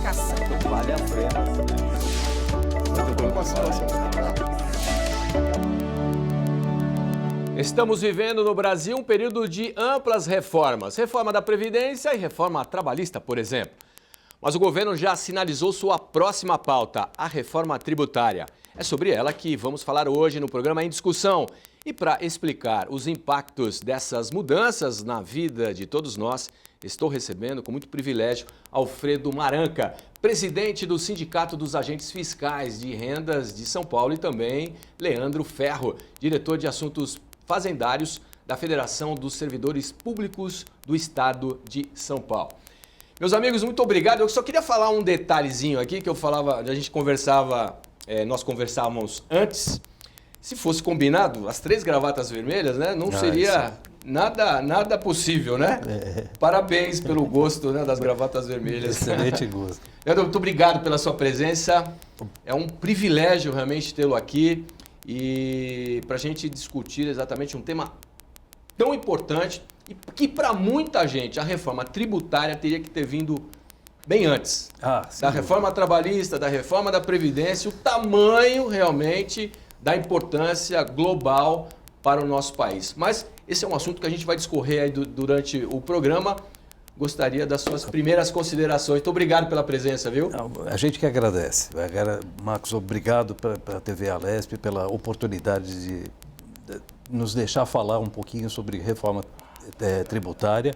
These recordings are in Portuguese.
educação. Vale a pena. Estamos vivendo no Brasil um período de amplas reformas. Reforma da Previdência e reforma trabalhista, por exemplo. Mas o governo já sinalizou sua próxima pauta, a reforma tributária. É sobre ela que vamos falar hoje no programa Em Discussão. E para explicar os impactos dessas mudanças na vida de todos nós, estou recebendo com muito privilégio Alfredo Maranca, presidente do Sindicato dos Agentes Fiscais de Rendas de São Paulo, e também Leandro Ferro, diretor de Assuntos Fazendários da Federação dos Servidores Públicos do Estado de São Paulo. Meus amigos, muito obrigado. Eu só queria falar um detalhezinho aqui que nós conversávamos antes. Se fosse combinado, as 3 gravatas vermelhas, né, não seria nada possível, né? Parabéns pelo gosto, né, das gravatas vermelhas. Excelente gosto. Leandro, muito obrigado pela sua presença. É um privilégio realmente tê-lo aqui e para a gente discutir exatamente um tema tão importante e que para muita gente a reforma tributária teria que ter vindo bem antes. Da reforma trabalhista, da reforma da Previdência, o tamanho realmente da importância global para o nosso país. Mas esse é um assunto que a gente vai discorrer aí durante o programa. Gostaria das suas primeiras considerações. Muito obrigado pela presença, viu? A gente que agradece. Marcos, obrigado para a TV Alesp pela oportunidade de nos deixar falar um pouquinho sobre reforma tributária.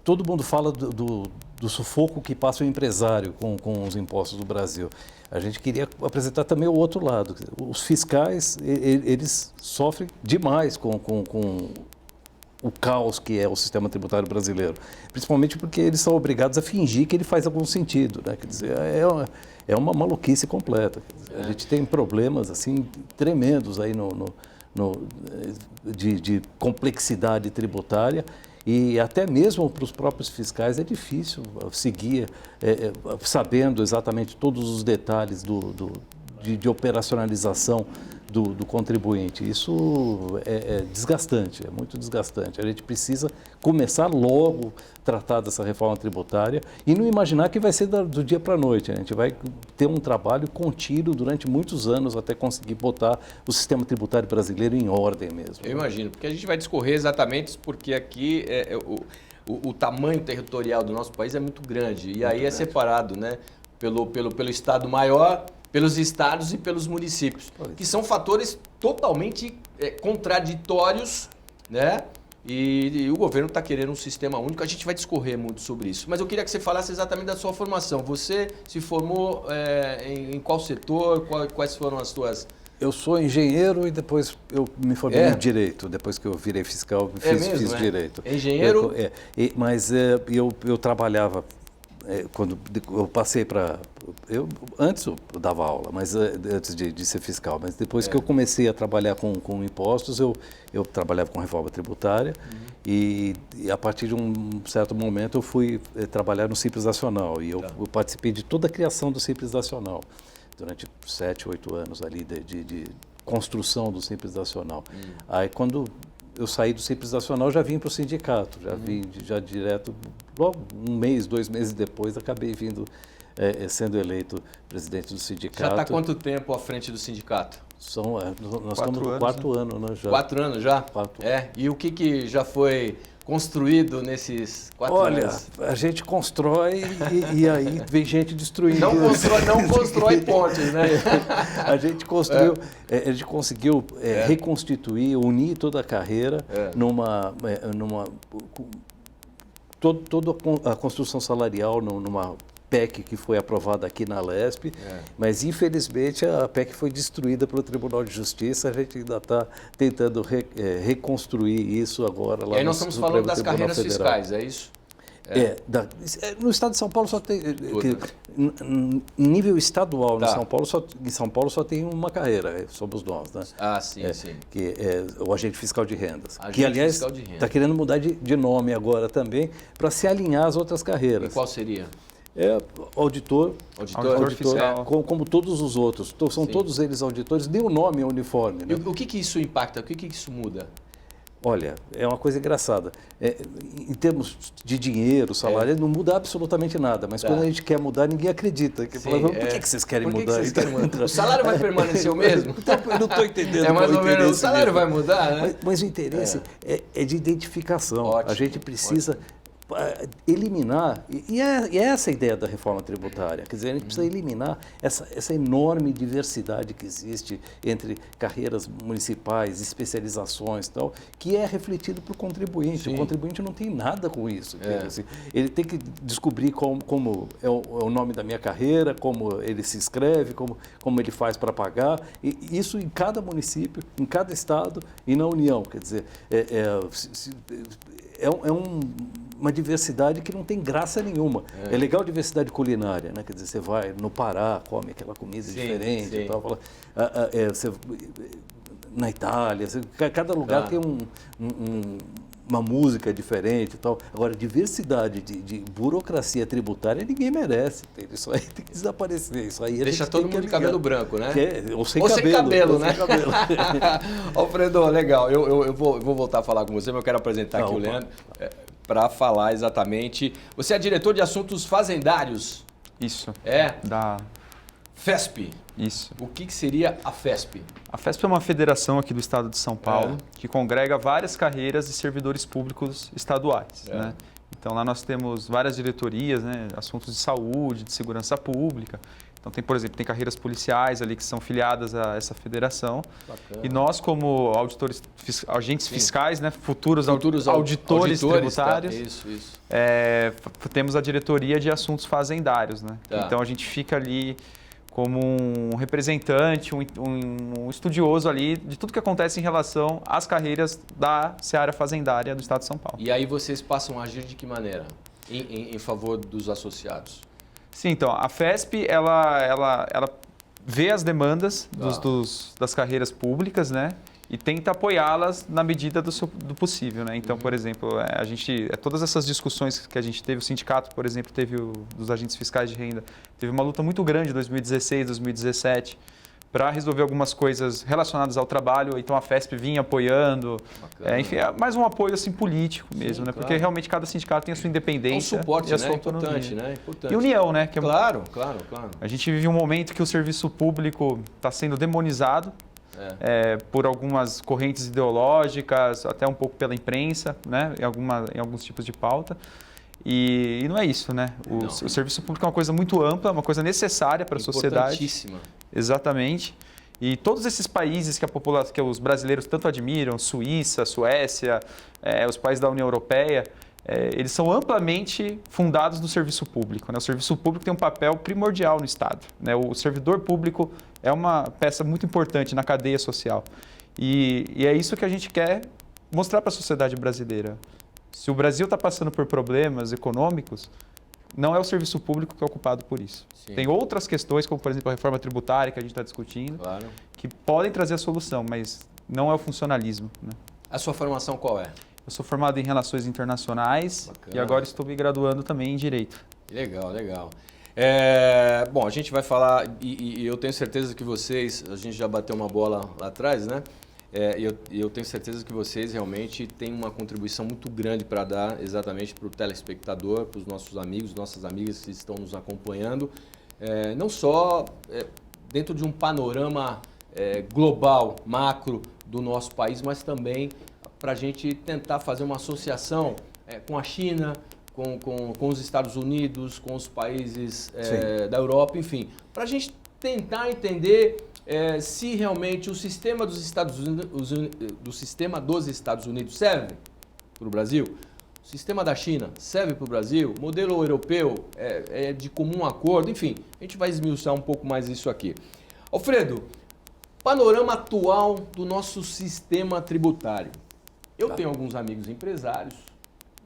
Todo mundo fala do sufoco que passa o empresário com os impostos do Brasil. A gente queria apresentar também o outro lado. Os fiscais, eles sofrem demais com o caos que é o sistema tributário brasileiro. Principalmente porque eles são obrigados a fingir que ele faz algum sentido, né? Quer dizer, é uma maluquice completa. A gente tem problemas assim tremendos aí de complexidade tributária. E até mesmo para os próprios fiscais é difícil seguir sabendo exatamente todos os detalhes de operacionalização do contribuinte. Isso é desgastante, é muito desgastante. A gente precisa começar logo a tratar dessa reforma tributária e não imaginar que vai ser do dia para a noite. A gente vai ter um trabalho contínuo durante muitos anos até conseguir botar o sistema tributário brasileiro em ordem mesmo. Eu imagino, porque a gente vai discorrer exatamente porque aqui o tamanho territorial do nosso país é muito grande e aí é separado, né, pelo estado maior, pelos estados e pelos municípios, que são fatores totalmente contraditórios, né? E o governo está querendo um sistema único, a gente vai discorrer muito sobre isso. Mas eu queria que você falasse exatamente da sua formação. Você se formou em qual setor? Quais foram as suas... Eu sou engenheiro e depois eu me formei em Direito. Depois que eu virei fiscal, fiz Direito. Engenheiro? Mas eu trabalhava... Quando eu passei para... Antes eu dava aula, mas antes de ser fiscal, mas depois que eu comecei a trabalhar com impostos, eu trabalhava com reforma tributária e a partir de um certo momento eu fui trabalhar no Simples Nacional e eu participei de toda a criação do Simples Nacional durante 7, 8 anos ali de construção do Simples Nacional. Aí quando eu saí do Simples Nacional, já vim para o sindicato, já vim direto, logo 1 mês, 2 meses depois, acabei vindo, sendo eleito presidente do sindicato. Já está há quanto tempo à frente do sindicato? Nós estamos no 4 anos, né? Já. 4 anos já? 4. E o que já foi construído nesses 4 anos? Olha, a gente constrói e aí vem gente destruindo. Não constrói pontes, né? A gente construiu, a gente conseguiu reconstituir, unir toda a carreira toda a construção salarial numa PEC que foi aprovada aqui na Alesp, mas infelizmente a PEC foi destruída pelo Tribunal de Justiça, a gente ainda está tentando reconstruir isso agora lá no Supremo Tribunal Federal. E aí nós estamos falando das carreiras fiscais, é isso? No estado de São Paulo só tem... Em nível estadual, em São Paulo só tem uma carreira, somos nós, né? Sim. Que é o agente fiscal de rendas. Que, aliás, está querendo mudar de nome agora também para se alinhar às outras carreiras. E qual seria? Auditor fiscal. Como todos os outros. São todos eles auditores, nem o nome é uniforme. Né? E o que isso impacta? O que isso muda? Olha, é uma coisa engraçada. Em termos de dinheiro, salário, não muda absolutamente nada. Mas quando a gente quer mudar, ninguém acredita. Fala, por que vocês querem mudar? O salário vai permanecer o mesmo? Então, eu não estou entendendo. É mais ou menos, o salário vai mudar, né? Mas o interesse é de identificação. Ótimo, a gente precisa eliminar, e é essa a ideia da reforma tributária, quer dizer, a gente precisa eliminar essa enorme diversidade que existe entre carreiras municipais, especializações e tal, que é refletido para o contribuinte. Sim. O contribuinte não tem nada com isso. Assim, ele tem que descobrir como é o nome da minha carreira, como ele se inscreve, como ele faz para pagar, e isso em cada município, em cada estado e na União, quer dizer, uma diversidade que não tem graça nenhuma. É legal a diversidade culinária, né? Quer dizer, você vai no Pará, come aquela comida diferente e tal. Na Itália, cada lugar tem uma música diferente e tal. Agora, diversidade de burocracia tributária ninguém merece. Isso aí tem que desaparecer. Isso aí deixa todo mundo de cabelo branco, né? Ou sem cabelo, né? Sem cabelo. Alfredo, legal. Eu vou voltar a falar com você, mas eu quero apresentar aqui o Leandro para falar exatamente. Você é diretor de assuntos fazendários. Isso. Da FESP. Isso. O que seria a FESP? A FESP é uma federação aqui do estado de São Paulo que congrega várias carreiras de servidores públicos estaduais. Né? Então lá nós temos várias diretorias, né? Assuntos de saúde, de segurança pública. Então tem, por exemplo, tem carreiras policiais ali que são filiadas a essa federação. Bacana. E nós, como agentes fiscais, né? futuros auditores tributários, isso. Temos a diretoria de assuntos fazendários. Né? Então a gente fica ali como um representante, um estudioso ali de tudo que acontece em relação às carreiras da seara fazendária do estado de São Paulo. E aí vocês passam a agir de que maneira? Em favor dos associados? Sim, então, a FESP, ela vê as demandas das carreiras públicas, né? E tenta apoiá-las na medida do possível, né? Então, por exemplo, todas essas discussões que a gente teve, o sindicato, por exemplo, teve dos agentes fiscais de renda, teve uma luta muito grande em 2016, 2017, para resolver algumas coisas relacionadas ao trabalho. Então, a FESP vinha apoiando. Enfim, é mais um apoio assim, político mesmo, né? Claro. Porque realmente cada sindicato tem a sua independência suporte, e a sua autonomia. Importante, né? Importante. E união, né? Que é claro. A gente vive um momento que o serviço público está sendo demonizado por algumas correntes ideológicas, até um pouco pela imprensa, né? Em alguns tipos de pauta. E não é isso, né? O serviço público é uma coisa muito ampla, uma coisa necessária para a sociedade. Importantíssima. Exatamente. E todos esses países que os brasileiros tanto admiram, Suíça, Suécia, os países da União Europeia, eles são amplamente fundados no serviço público. Né? O serviço público tem um papel primordial no Estado. Né? O servidor público é uma peça muito importante na cadeia social. E é isso que a gente quer mostrar para a sociedade brasileira. Se o Brasil está passando por problemas econômicos, não é o serviço público que é ocupado por isso. Sim. Tem outras questões, como por exemplo a reforma tributária que a gente está discutindo, que podem trazer a solução, mas não é o funcionalismo. Né? A sua formação qual é? Eu sou formado em Relações Internacionais. Bacana. E agora estou me graduando também em Direito. Legal. Bom, a gente vai falar, e eu tenho certeza que a gente já bateu uma bola lá atrás, né? Eu tenho certeza que vocês realmente têm uma contribuição muito grande para dar exatamente para o telespectador, para os nossos amigos, nossas amigas que estão nos acompanhando, não só dentro de um panorama global, macro do nosso país, mas também para a gente tentar fazer uma associação com a China, com os Estados Unidos, com os países da Europa, enfim, para a gente tentar entender se realmente o sistema dos Estados Unidos serve para o Brasil, o sistema da China serve para o Brasil, o modelo europeu é de comum acordo, enfim, a gente vai esmiuçar um pouco mais isso aqui. Alfredo, panorama atual do nosso sistema tributário. Eu tenho alguns amigos empresários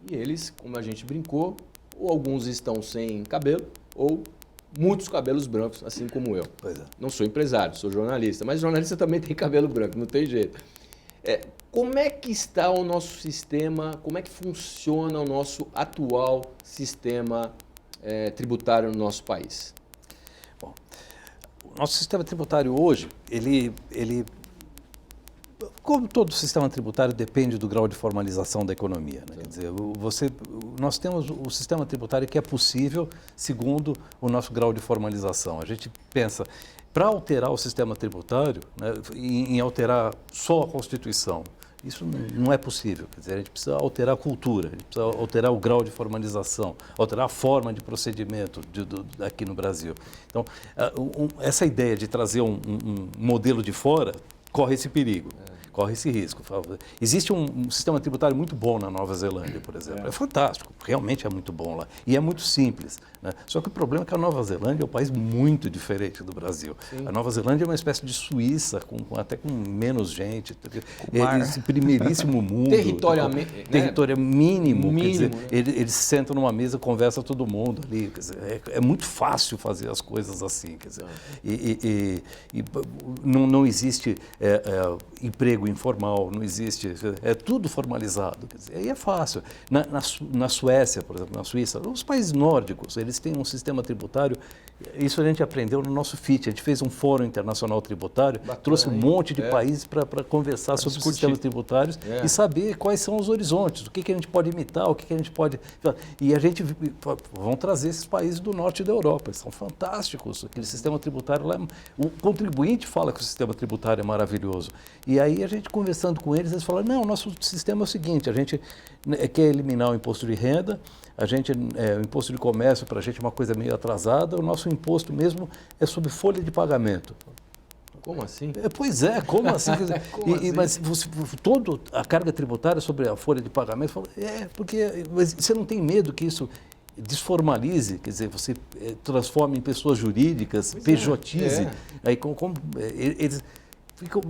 e eles, como a gente brincou, ou alguns estão sem cabelo ou muitos cabelos brancos, assim como eu. Pois é. Não sou empresário, sou jornalista, mas jornalista também tem cabelo branco, não tem jeito. Como é que está o nosso sistema, como é que funciona o nosso atual sistema tributário no nosso país? Bom, o nosso sistema tributário hoje, ele Como todo sistema tributário depende do grau de formalização da economia, né? Quer dizer, nós temos o sistema tributário que é possível segundo o nosso grau de formalização. A gente pensa, para alterar o sistema tributário, né, em alterar só a Constituição, isso não é possível. Quer dizer, a gente precisa alterar a cultura, a gente precisa alterar o grau de formalização, alterar a forma de procedimento aqui no Brasil. Então, essa ideia de trazer um modelo de fora corre esse perigo. Corre esse risco. Existe um sistema tributário muito bom na Nova Zelândia, por exemplo. É fantástico, realmente é muito bom lá. E é muito simples, né? Só que o problema é que a Nova Zelândia é um país muito diferente do Brasil. Sim. A Nova Zelândia é uma espécie de Suíça, até com menos gente. É esse primeiríssimo mundo. Territorialmente. Território mínimo. Quer dizer, né? eles sentam numa mesa, conversa todo mundo ali. Quer dizer, é muito fácil fazer as coisas assim. Quer dizer, não existe emprego informal, não existe, é tudo formalizado, quer dizer, aí é fácil. Na Suécia, por exemplo, na Suíça, os países nórdicos, eles têm um sistema tributário, isso a gente aprendeu no nosso FIT, a gente fez um fórum internacional tributário, bacana, trouxe um monte de países para conversar sobre os sistemas tributários e saber quais são os horizontes, o que a gente pode imitar, o que a gente pode... E a gente vão trazer esses países do norte da Europa, eles são fantásticos, aquele sistema tributário lá, o contribuinte fala que o sistema tributário é maravilhoso, e aí a gente conversando com eles, eles falaram, não, o nosso sistema é o seguinte, a gente quer eliminar o imposto de renda, o imposto de comércio para a gente é uma coisa meio atrasada, o nosso imposto mesmo é sobre folha de pagamento. Como assim? Pois é, como assim? Como assim? Mas toda a carga tributária sobre a folha de pagamento, porque você não tem medo que isso desformalize, quer dizer, você transforma em pessoas jurídicas, pejotize, aí eles...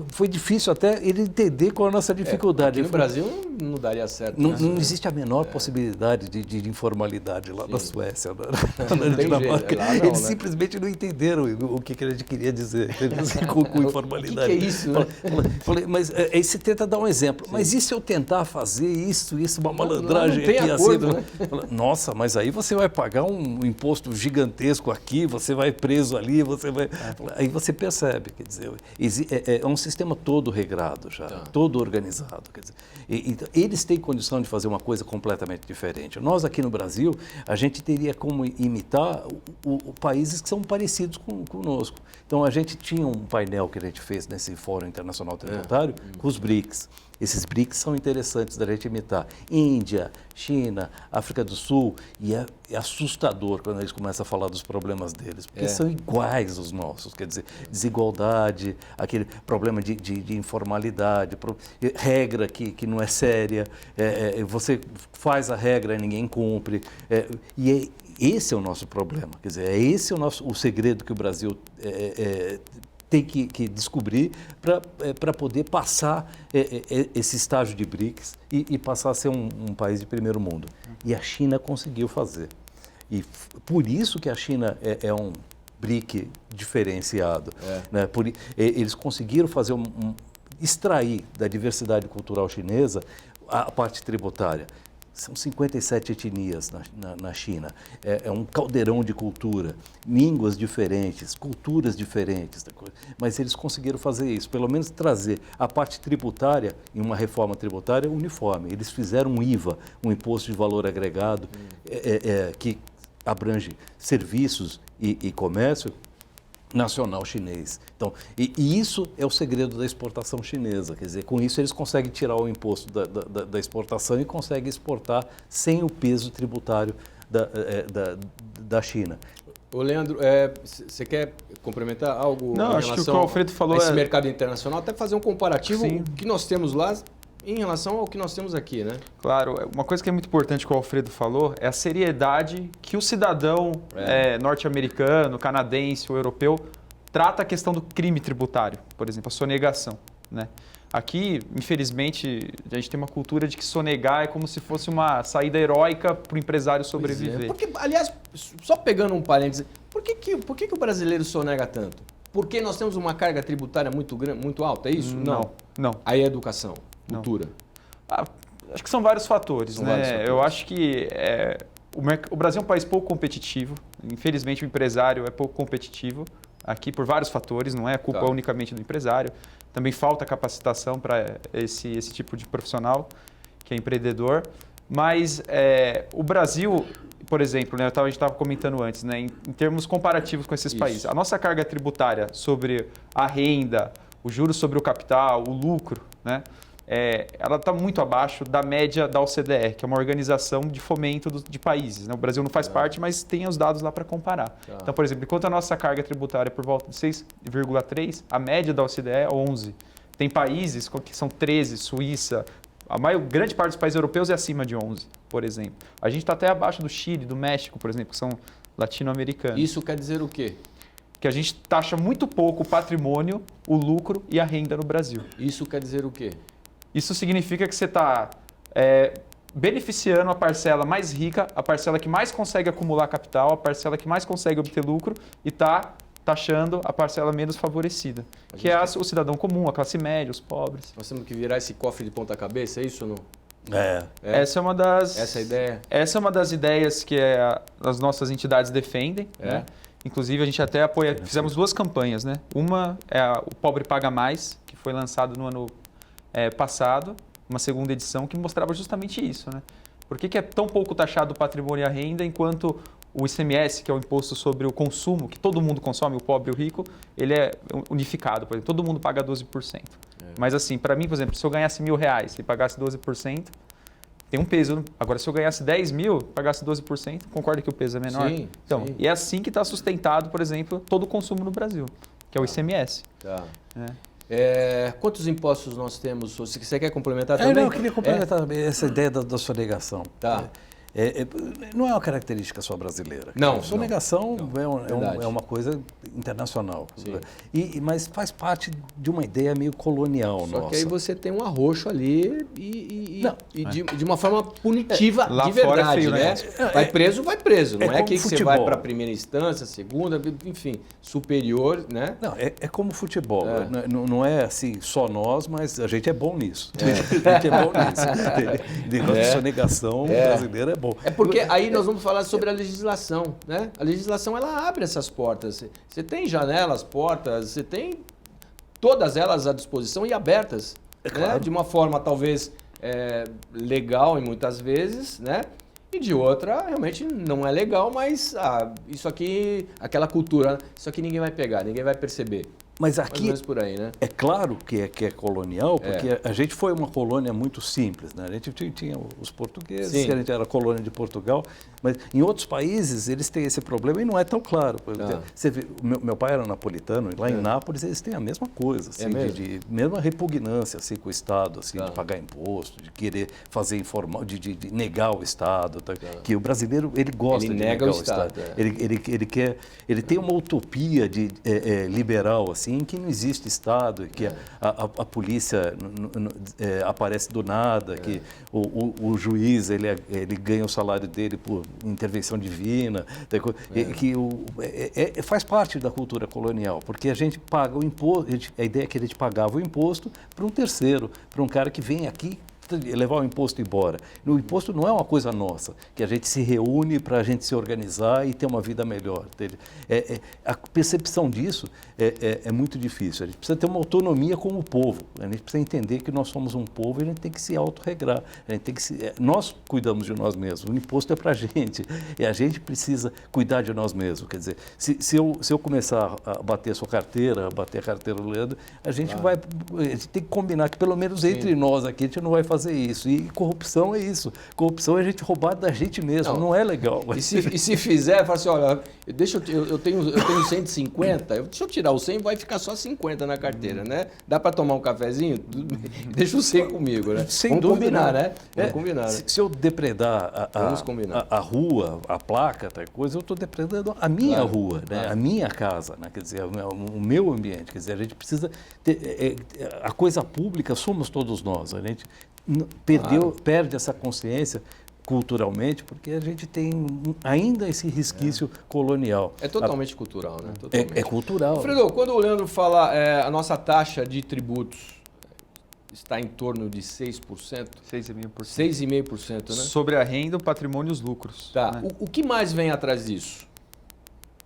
Foi difícil até ele entender qual é a nossa dificuldade. Aqui no Brasil não daria certo. Não existe a menor possibilidade de informalidade lá na Suécia, na Dinamarca. Eles simplesmente não entenderam o que a gente queria dizer com informalidade. O que é isso? Né? Mas aí você tenta dar um exemplo. Sim. Mas e se eu tentar fazer isso, uma malandragem não tem aqui acordo, assim? Né? Nossa, mas aí você vai pagar um imposto gigantesco aqui, você vai preso ali, aí você percebe, quer dizer, é um sistema todo regrado já, todo organizado. Quer dizer, eles têm condição de fazer uma coisa completamente diferente. Nós aqui no Brasil, a gente teria como imitar países que são parecidos conosco. Então a gente tinha um painel que a gente fez nesse Fórum Internacional Tributário com os BRICS. Esses BRICS são interessantes da gente imitar. Índia, China, África do Sul, e é assustador quando eles começam a falar dos problemas deles, porque são iguais os nossos, quer dizer, desigualdade, aquele problema de informalidade, regra que não é séria, você faz a regra e ninguém cumpre, esse é o nosso problema, quer dizer, esse é o segredo que o Brasil tem que descobrir para poder passar esse estágio de BRICS e passar a ser um país de primeiro mundo. E a China conseguiu fazer. E por isso que a China é um BRIC diferenciado. Né? Eles conseguiram fazer extrair da diversidade cultural chinesa a parte tributária. São 57 etnias na China, é um caldeirão de cultura, línguas diferentes, culturas diferentes, mas eles conseguiram fazer isso, pelo menos trazer a parte tributária em uma reforma tributária uniforme. Eles fizeram um IVA, um imposto de valor agregado, que abrange serviços e comércio nacional chinês. Então, e isso é o segredo da exportação chinesa, quer dizer, com isso eles conseguem tirar o imposto da exportação e conseguem exportar sem o peso tributário da China. Ô Leandro, você quer complementar algo em relação acho que o que o Alfredo falou a esse mercado internacional, até fazer um comparativo que nós temos lá em relação ao que nós temos aqui, né? Claro, uma coisa que é muito importante que o Alfredo falou é a seriedade que o cidadão norte-americano, canadense ou europeu trata a questão do crime tributário, por exemplo, a sonegação, né? Aqui, infelizmente, a gente tem uma cultura de que sonegar é como se fosse uma saída heróica para o empresário sobreviver. Porque, aliás, só pegando um parêntese, por que o brasileiro sonega tanto? Porque nós temos uma carga tributária muito alta, é isso? Não. Aí é educação. Cultura? Acho que são vários fatores, né? Eu acho que o Brasil é um país pouco competitivo. Infelizmente, o empresário é pouco competitivo. aqui por vários fatores, não é culpa unicamente do empresário. Também falta capacitação para esse tipo de profissional que é empreendedor. Mas o Brasil, por exemplo, né, a gente estava comentando antes, né, em termos comparativos com esses países, a nossa carga tributária sobre a renda, o juros sobre o capital, o lucro, né, ela está muito abaixo da média da OCDE, que é uma organização de fomento de países. Né? O Brasil não faz parte, mas tem os dados lá para comparar. Então, por exemplo, enquanto a nossa carga tributária é por volta de 6,3, a média da OCDE é 11. Tem países que são 13, Suíça, grande parte dos países europeus é acima de 11, por exemplo. A gente está até abaixo do Chile, do México, por exemplo, que são latino-americanos. Isso quer dizer o quê? Que a gente taxa muito pouco o patrimônio, o lucro e a renda no Brasil. Isso quer dizer o quê? Isso significa que você está beneficiando a parcela mais rica, a parcela que mais consegue acumular capital, a parcela que mais consegue obter lucro e está taxando a parcela menos favorecida, que é o cidadão comum, a classe média, os pobres. Nós temos que virar esse cofre de ponta cabeça, é isso ou não? Essa é uma das... Essa é a ideia? Essa é uma das ideias que as nossas entidades defendem. Né? Inclusive, a gente até apoia... Fizemos 2 campanhas. Né? Uma é o Pobre Paga Mais, que foi lançado no ano passado, uma segunda edição, que mostrava justamente isso. Né? Por que é tão pouco taxado o patrimônio e a renda, enquanto o ICMS, que é o imposto sobre o consumo, que todo mundo consome, o pobre e o rico, ele é unificado. Por exemplo, todo mundo paga 12%. Mas assim, para mim, por exemplo, se eu ganhasse R$1.000 e pagasse 12%, tem um peso. Agora, se eu ganhasse 10 mil, pagasse 12%, concorda que o peso é menor? Sim, então, sim. E é assim que está sustentado, por exemplo, todo o consumo no Brasil, que é o ICMS. Quantos impostos nós temos? Você quer complementar também? Não, eu queria complementar também essa ideia da sonegação. Não é uma característica só brasileira. Não. A sonegação é uma coisa internacional. Mas faz parte de uma ideia meio colonial nossa. Só que aí você tem um arroxo ali de uma forma punitiva lá de verdade, fora é feio, né? Vai preso. Não é aqui que você vai para a primeira instância, segunda, enfim, superior, né? Não, é como futebol. Não é assim só nós, mas a gente é bom nisso. A gente é bom nisso. Negócio de sonegação brasileira é bom. É porque aí nós vamos falar sobre a legislação, né? A legislação, ela abre essas portas. Você tem janelas, portas, você tem todas elas à disposição e abertas, né? De uma forma talvez legal, e muitas vezes, né? E de outra, realmente não é legal, mas isso aqui, aquela cultura, isso aqui ninguém vai pegar, ninguém vai perceber. Mas aqui por aí, né? É claro que é colonial, porque a gente foi uma colônia muito simples, né? A gente tinha os portugueses, que a gente era colônia de Portugal, mas em outros países eles têm esse problema e não é tão claro. Você vê, meu pai era napolitano, e lá em Nápoles eles têm a mesma coisa, assim, de mesma repugnância assim, com o Estado, assim, de pagar imposto, de querer fazer informal, de negar o Estado. Que o brasileiro ele gosta de negar o Estado. Ele tem uma utopia liberal, assim, em que não existe Estado, que a polícia aparece do nada, que o juiz ele ganha o salário dele por intervenção divina, que faz parte da cultura colonial, porque a gente paga o imposto, a ideia é que a gente pagava o imposto para um terceiro, para um cara que vem aqui levar o imposto embora. O imposto não é uma coisa nossa, que a gente se reúne para a gente se organizar e ter uma vida melhor. A percepção disso é muito difícil. A gente precisa ter uma autonomia como povo. A gente precisa entender que nós somos um povo e a gente tem que se autorregrar. Nós cuidamos de nós mesmos. O imposto é para a gente. E a gente precisa cuidar de nós mesmos. Quer dizer, se eu começar a bater a sua carteira, a bater a carteira do Leandro, a gente tem que combinar que pelo menos entre nós aqui a gente não vai fazer isso. E corrupção é isso. Corrupção é a gente roubar da gente mesmo. Não é legal. E se fizer, fala assim, olha, eu tenho 150, deixa eu tirar o 100, vai ficar só 50 na carteira, né? Dá para tomar um cafezinho? Deixa o 100 comigo, né? Sem dúvida, combinar, né? Vamos combinar. Se eu depredar a rua, a placa, tal coisa, eu estou depredando a minha rua, né? A minha casa, né? Quer dizer, o meu ambiente. Quer dizer, a gente precisa ter, a coisa pública somos todos nós. A gente perde essa consciência culturalmente, porque a gente tem ainda esse resquício colonial. É totalmente cultural, né? Totalmente. É cultural. Fredo, quando o Leandro fala a nossa taxa de tributos está em torno de 6%? 6,5%. 6,5%, né? Sobre a renda, o patrimônio e os lucros. Tá. Né? O que mais vem atrás disso?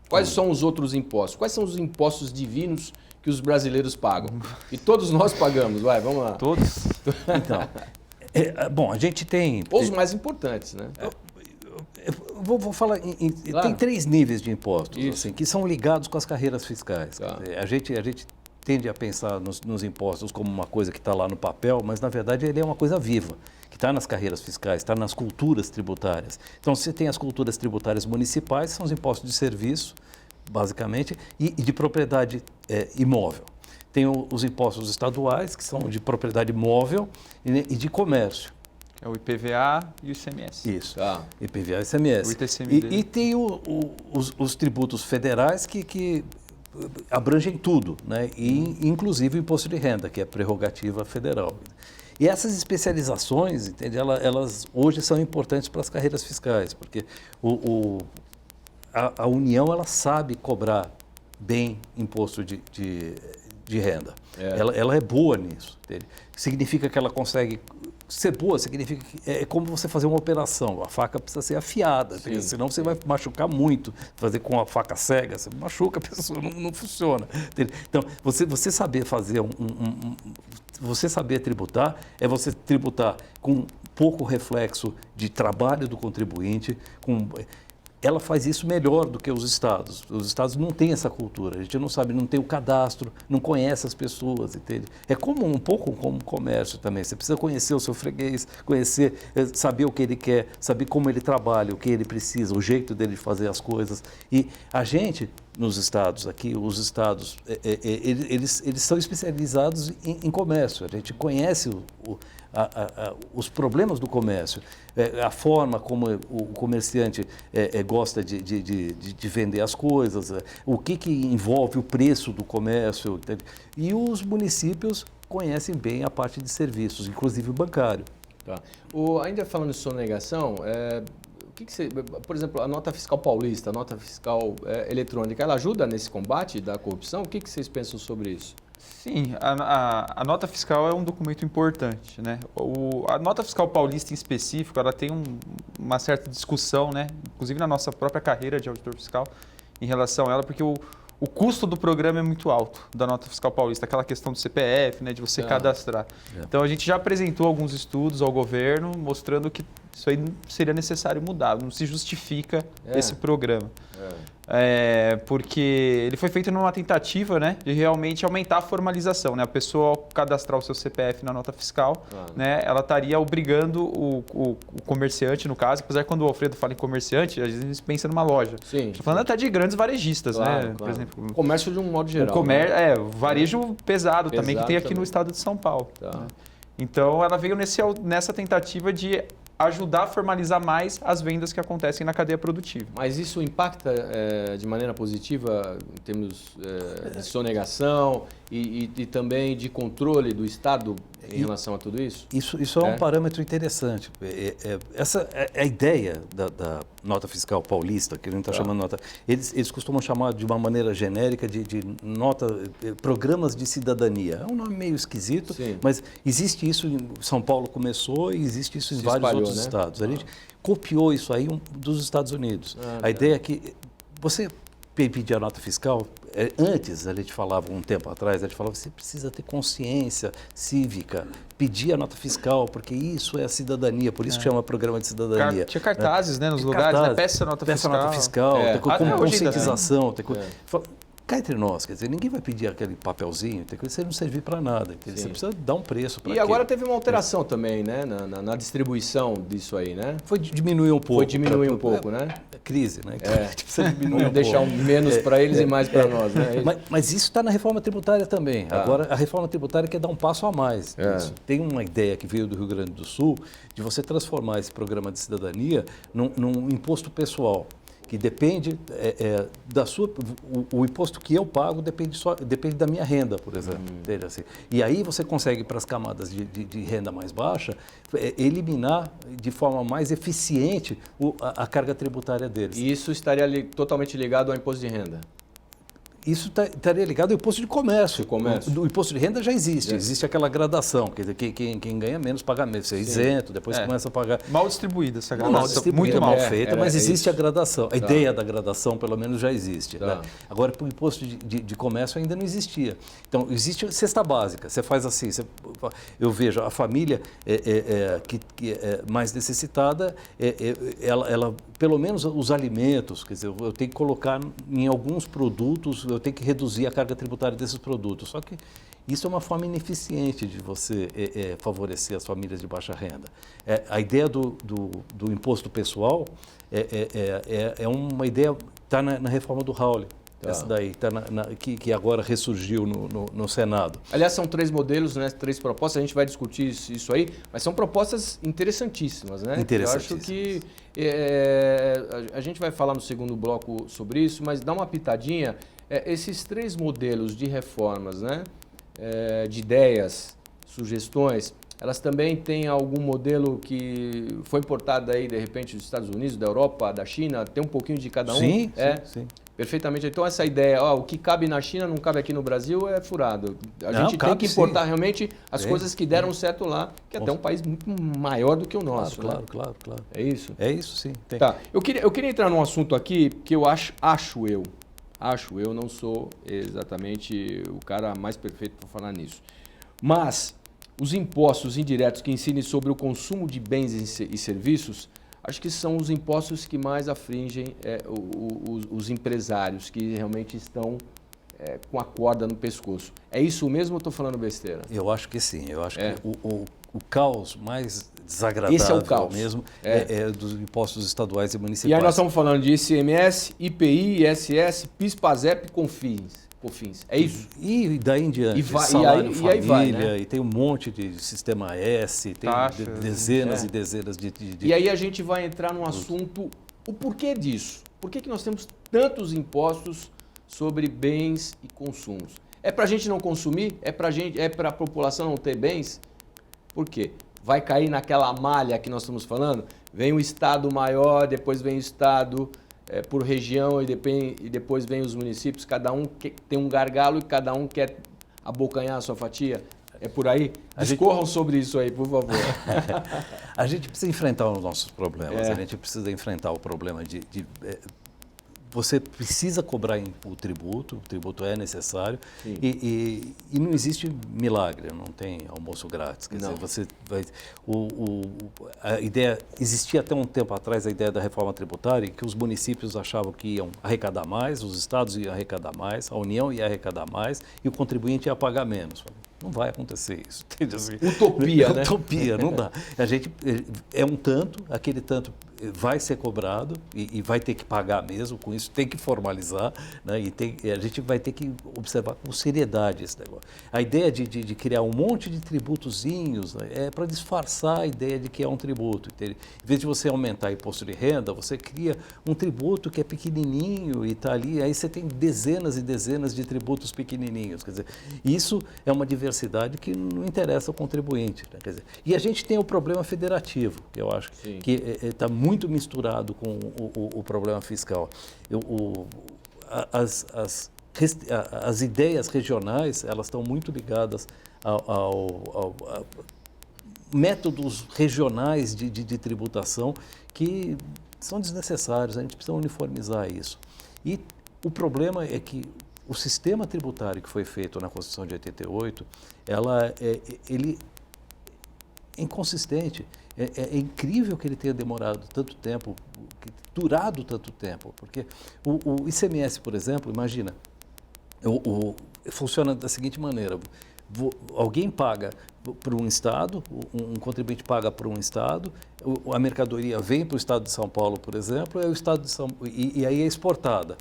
Quais são os outros impostos? Quais são os impostos divinos que os brasileiros pagam? E todos nós pagamos, vamos lá. Todos? Então, bom, a gente tem... Ou os mais importantes, né? Vou falar, Claro. Tem 3 níveis de impostos, Isso. assim, que são ligados com as carreiras fiscais. Tá. Quer dizer, a gente tende a pensar nos impostos como uma coisa que está lá no papel, mas na verdade ele é uma coisa viva, que está nas carreiras fiscais, está nas culturas tributárias. Então, você tem as culturas tributárias municipais, são os impostos de serviço, basicamente, e de propriedade imóvel. Tem os impostos estaduais, que são de propriedade móvel e de comércio. É o IPVA e o ICMS. Isso. Tá. IPVA e ICMS. O ITCMD. E tem os tributos federais que abrangem tudo, né? E inclusive o imposto de renda, que é prerrogativa federal. E essas especializações, entende? Elas hoje são importantes para as carreiras fiscais, porque a União ela sabe cobrar bem imposto de renda. Ela é boa nisso. Entende? Significa que ela consegue... Ser boa significa que é como você fazer uma operação. A faca precisa ser afiada, porque senão você vai machucar muito. Fazer com a faca cega, você machuca a pessoa, não funciona. Entende? Então, você saber fazer você saber tributar é você tributar com pouco reflexo de trabalho do contribuinte, ela faz isso melhor do que os estados. Os estados não têm essa cultura, a gente não sabe, não tem o cadastro, não conhece as pessoas, entende? É como um pouco como o comércio também. Você precisa conhecer o seu freguês, saber o que ele quer, saber como ele trabalha, o que ele precisa, o jeito dele de fazer as coisas. E a gente, nos estados aqui, os estados, eles são especializados em comércio. A gente conhece os problemas do comércio, a forma como o comerciante gosta de vender as coisas, o que envolve o preço do comércio. Entende? E os municípios conhecem bem a parte de serviços, inclusive o bancário. Tá. Ainda falando de sonegação, por exemplo, a nota fiscal paulista, a nota fiscal eletrônica, ela ajuda nesse combate da corrupção? O que vocês pensam sobre isso? Sim, a nota fiscal é um documento importante, né? A nota fiscal paulista em específico, ela tem uma certa discussão, né? Inclusive na nossa própria carreira de auditor fiscal, em relação a ela, porque o custo do programa é muito alto, da nota fiscal paulista, aquela questão do CPF, né? De você cadastrar. Então a gente já apresentou alguns estudos ao governo mostrando que isso aí seria necessário mudar, não se justifica esse programa. Porque ele foi feito numa tentativa, né, de realmente aumentar a formalização, né? A pessoa, ao cadastrar o seu CPF na nota fiscal, né, ela estaria obrigando o comerciante, no caso, apesar que quando o Alfredo fala em comerciante, às vezes a gente pensa numa loja. Sim. Estou falando até de grandes varejistas, né? Por exemplo, o comércio de um modo geral. O varejo pesado também, que tem aqui no estado de São Paulo. Né? Então, ela veio nessa tentativa de ajudar a formalizar mais as vendas que acontecem na cadeia produtiva. Mas isso impacta de maneira positiva em termos de sonegação e também de controle do Estado em relação a tudo isso? Isso é um parâmetro interessante. Essa é a ideia da nota fiscal paulista, que a gente está chamando nota. Eles costumam chamar de uma maneira genérica de programas de cidadania. É um nome meio esquisito, mas existe isso em São Paulo começou e existe isso em vários outros estados. A gente copiou isso aí dos Estados Unidos. A ideia é que você pedir a nota fiscal, antes a gente falava, um tempo atrás, a gente falava que você precisa ter consciência cívica, pedir a nota fiscal, porque isso é a cidadania, por isso que chama programa de cidadania. Tinha cartazes, né, nos lugares, né? Peça a nota fiscal. Como conscientização. Cá entre nós, quer dizer, ninguém vai pedir aquele papelzinho, tem coisa que não servir para nada. Você precisa dar um preço para aquilo. E agora teve uma alteração também, né, na distribuição disso aí, né? Foi diminuir um pouco. Né? Crise, né? Precisa diminuir Vamos deixar menos para eles e mais para nós, né? Mas isso está na reforma tributária também. Agora, a reforma tributária quer dar um passo a mais. Tem uma ideia que veio do Rio Grande do Sul de você transformar esse programa de cidadania num imposto pessoal, que depende o imposto que eu pago depende da minha renda, por exemplo. Assim. E aí você consegue, para as camadas de renda mais baixa, eliminar de forma mais eficiente a carga tributária deles. E isso estaria totalmente ligado ao imposto de renda? isso estaria ligado ao imposto de comércio. O imposto de renda já existe. Existe aquela gradação. Quer dizer, quem ganha menos paga menos. Você é isento, depois começa a pagar. Mal distribuída essa gradação. Mal distribuída, muito mal feita, mas existe a gradação. A ideia da gradação, pelo menos, já existe. Né? Agora, para o imposto de comércio ainda não existia. Então, existe a cesta básica. Você faz assim, eu vejo a família que é mais necessitada, ela, pelo menos os alimentos, quer dizer, eu tenho que colocar em alguns produtos, eu tenho que reduzir a carga tributária desses produtos. Só que isso é uma forma ineficiente de você favorecer as famílias de baixa renda. A ideia do imposto pessoal é uma ideia, está na reforma do Raul. Essa daí, que agora ressurgiu no Senado. Aliás, são 3 modelos, né? 3 propostas, a gente vai discutir isso aí, mas são propostas interessantíssimas, né? Interessantíssimas. Eu acho que a gente vai falar no segundo bloco sobre isso, mas dá uma pitadinha, esses 3 modelos de reformas, né? De ideias, sugestões, elas também têm algum modelo que foi importado aí, de repente, dos Estados Unidos, da Europa, da China, tem um pouquinho de cada um? Sim, sim. Perfeitamente. Então, essa ideia, o que cabe na China não cabe aqui no Brasil é furado. A gente tem que importar realmente as coisas que deram certo lá, que é até um país muito maior do que o nosso. Claro. É isso? É isso, sim. Tem. Tá. Eu queria entrar num assunto aqui que eu acho eu, não sou exatamente o cara mais perfeito para falar nisso. Mas os impostos indiretos que incidem sobre o consumo de bens e serviços, acho que são os impostos que mais afligem os empresários que realmente estão com a corda no pescoço. É isso mesmo ou estou falando besteira? Eu acho que sim. Eu acho que o caos mais desagradável esse é o caos. Mesmo é dos impostos estaduais e municipais. E aí nós estamos falando de ICMS, IPI, ISS, PIS, PASEP e COFINS. É isso? E daí em diante, salário, família, aí vai, né? E tem um monte de sistema S, tem dezenas e dezenas de... E aí a gente vai entrar num assunto, o porquê disso? Por que nós temos tantos impostos sobre bens e consumos? É para a gente não consumir? É para a população não ter bens? Por quê? Vai cair naquela malha que nós estamos falando? Vem o estado maior, depois vem o estado... por região e depois vem os municípios, cada um tem um gargalo e cada um quer abocanhar a sua fatia. É por aí? Discorram sobre isso aí, por favor. A gente precisa enfrentar os nossos problemas, a gente precisa enfrentar o problema você precisa cobrar o tributo é necessário e não existe milagre, não tem almoço grátis. Quer dizer, você vai, a ideia, existia até um tempo atrás a ideia da reforma tributária que os municípios achavam que iam arrecadar mais, os estados iam arrecadar mais, a União ia arrecadar mais e o contribuinte ia pagar menos. Não vai acontecer isso. Utopia, né? Utopia, não dá. A gente aquele tanto vai ser cobrado e vai ter que pagar mesmo, com isso tem que formalizar, né? E a gente vai ter que observar com seriedade esse negócio. A ideia de criar um monte de tributozinhos, né, é para disfarçar a ideia de que é um tributo. Entende? Em vez de você aumentar o imposto de renda, você cria um tributo que é pequenininho e está ali, aí você tem dezenas e dezenas de tributos pequenininhos. Quer dizer, isso é uma diversidade que não interessa ao contribuinte. Né? Quer dizer, e a gente tem o problema federativo, que eu acho que está muito misturado com o problema fiscal. As ideias regionais, elas estão muito ligadas a métodos regionais de tributação que são desnecessários, a gente precisa uniformizar isso. E o problema é que o sistema tributário que foi feito na Constituição de 88, ele é inconsistente. É incrível que ele tenha demorado tanto tempo, durado tanto tempo, porque o ICMS, por exemplo, imagina, funciona da seguinte maneira: alguém paga para um estado, um contribuinte paga para um estado, a mercadoria vem para o estado de São Paulo, por exemplo, e aí é exportada.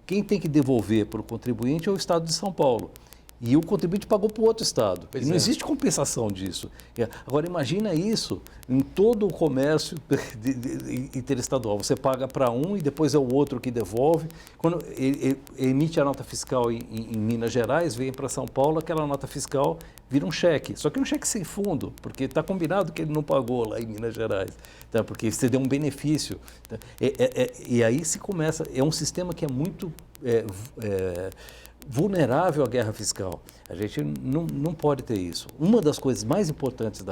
Quem tem que devolver para o contribuinte é o estado de São Paulo. E o contribuinte pagou para o outro estado. Pois E não é. existe compensação disso. Agora, imagina isso em todo o comércio interestadual. Você paga para um e depois é o outro que devolve. Quando emite a nota fiscal em Minas Gerais, vem para São Paulo, aquela nota fiscal vira um cheque. Só que um cheque sem fundo, porque está combinado que ele não pagou lá em Minas Gerais. Tá? Porque você deu um benefício. Tá? E aí se começa... É um sistema que é muito... vulnerável à guerra fiscal. A gente não pode ter isso. Uma das coisas mais importantes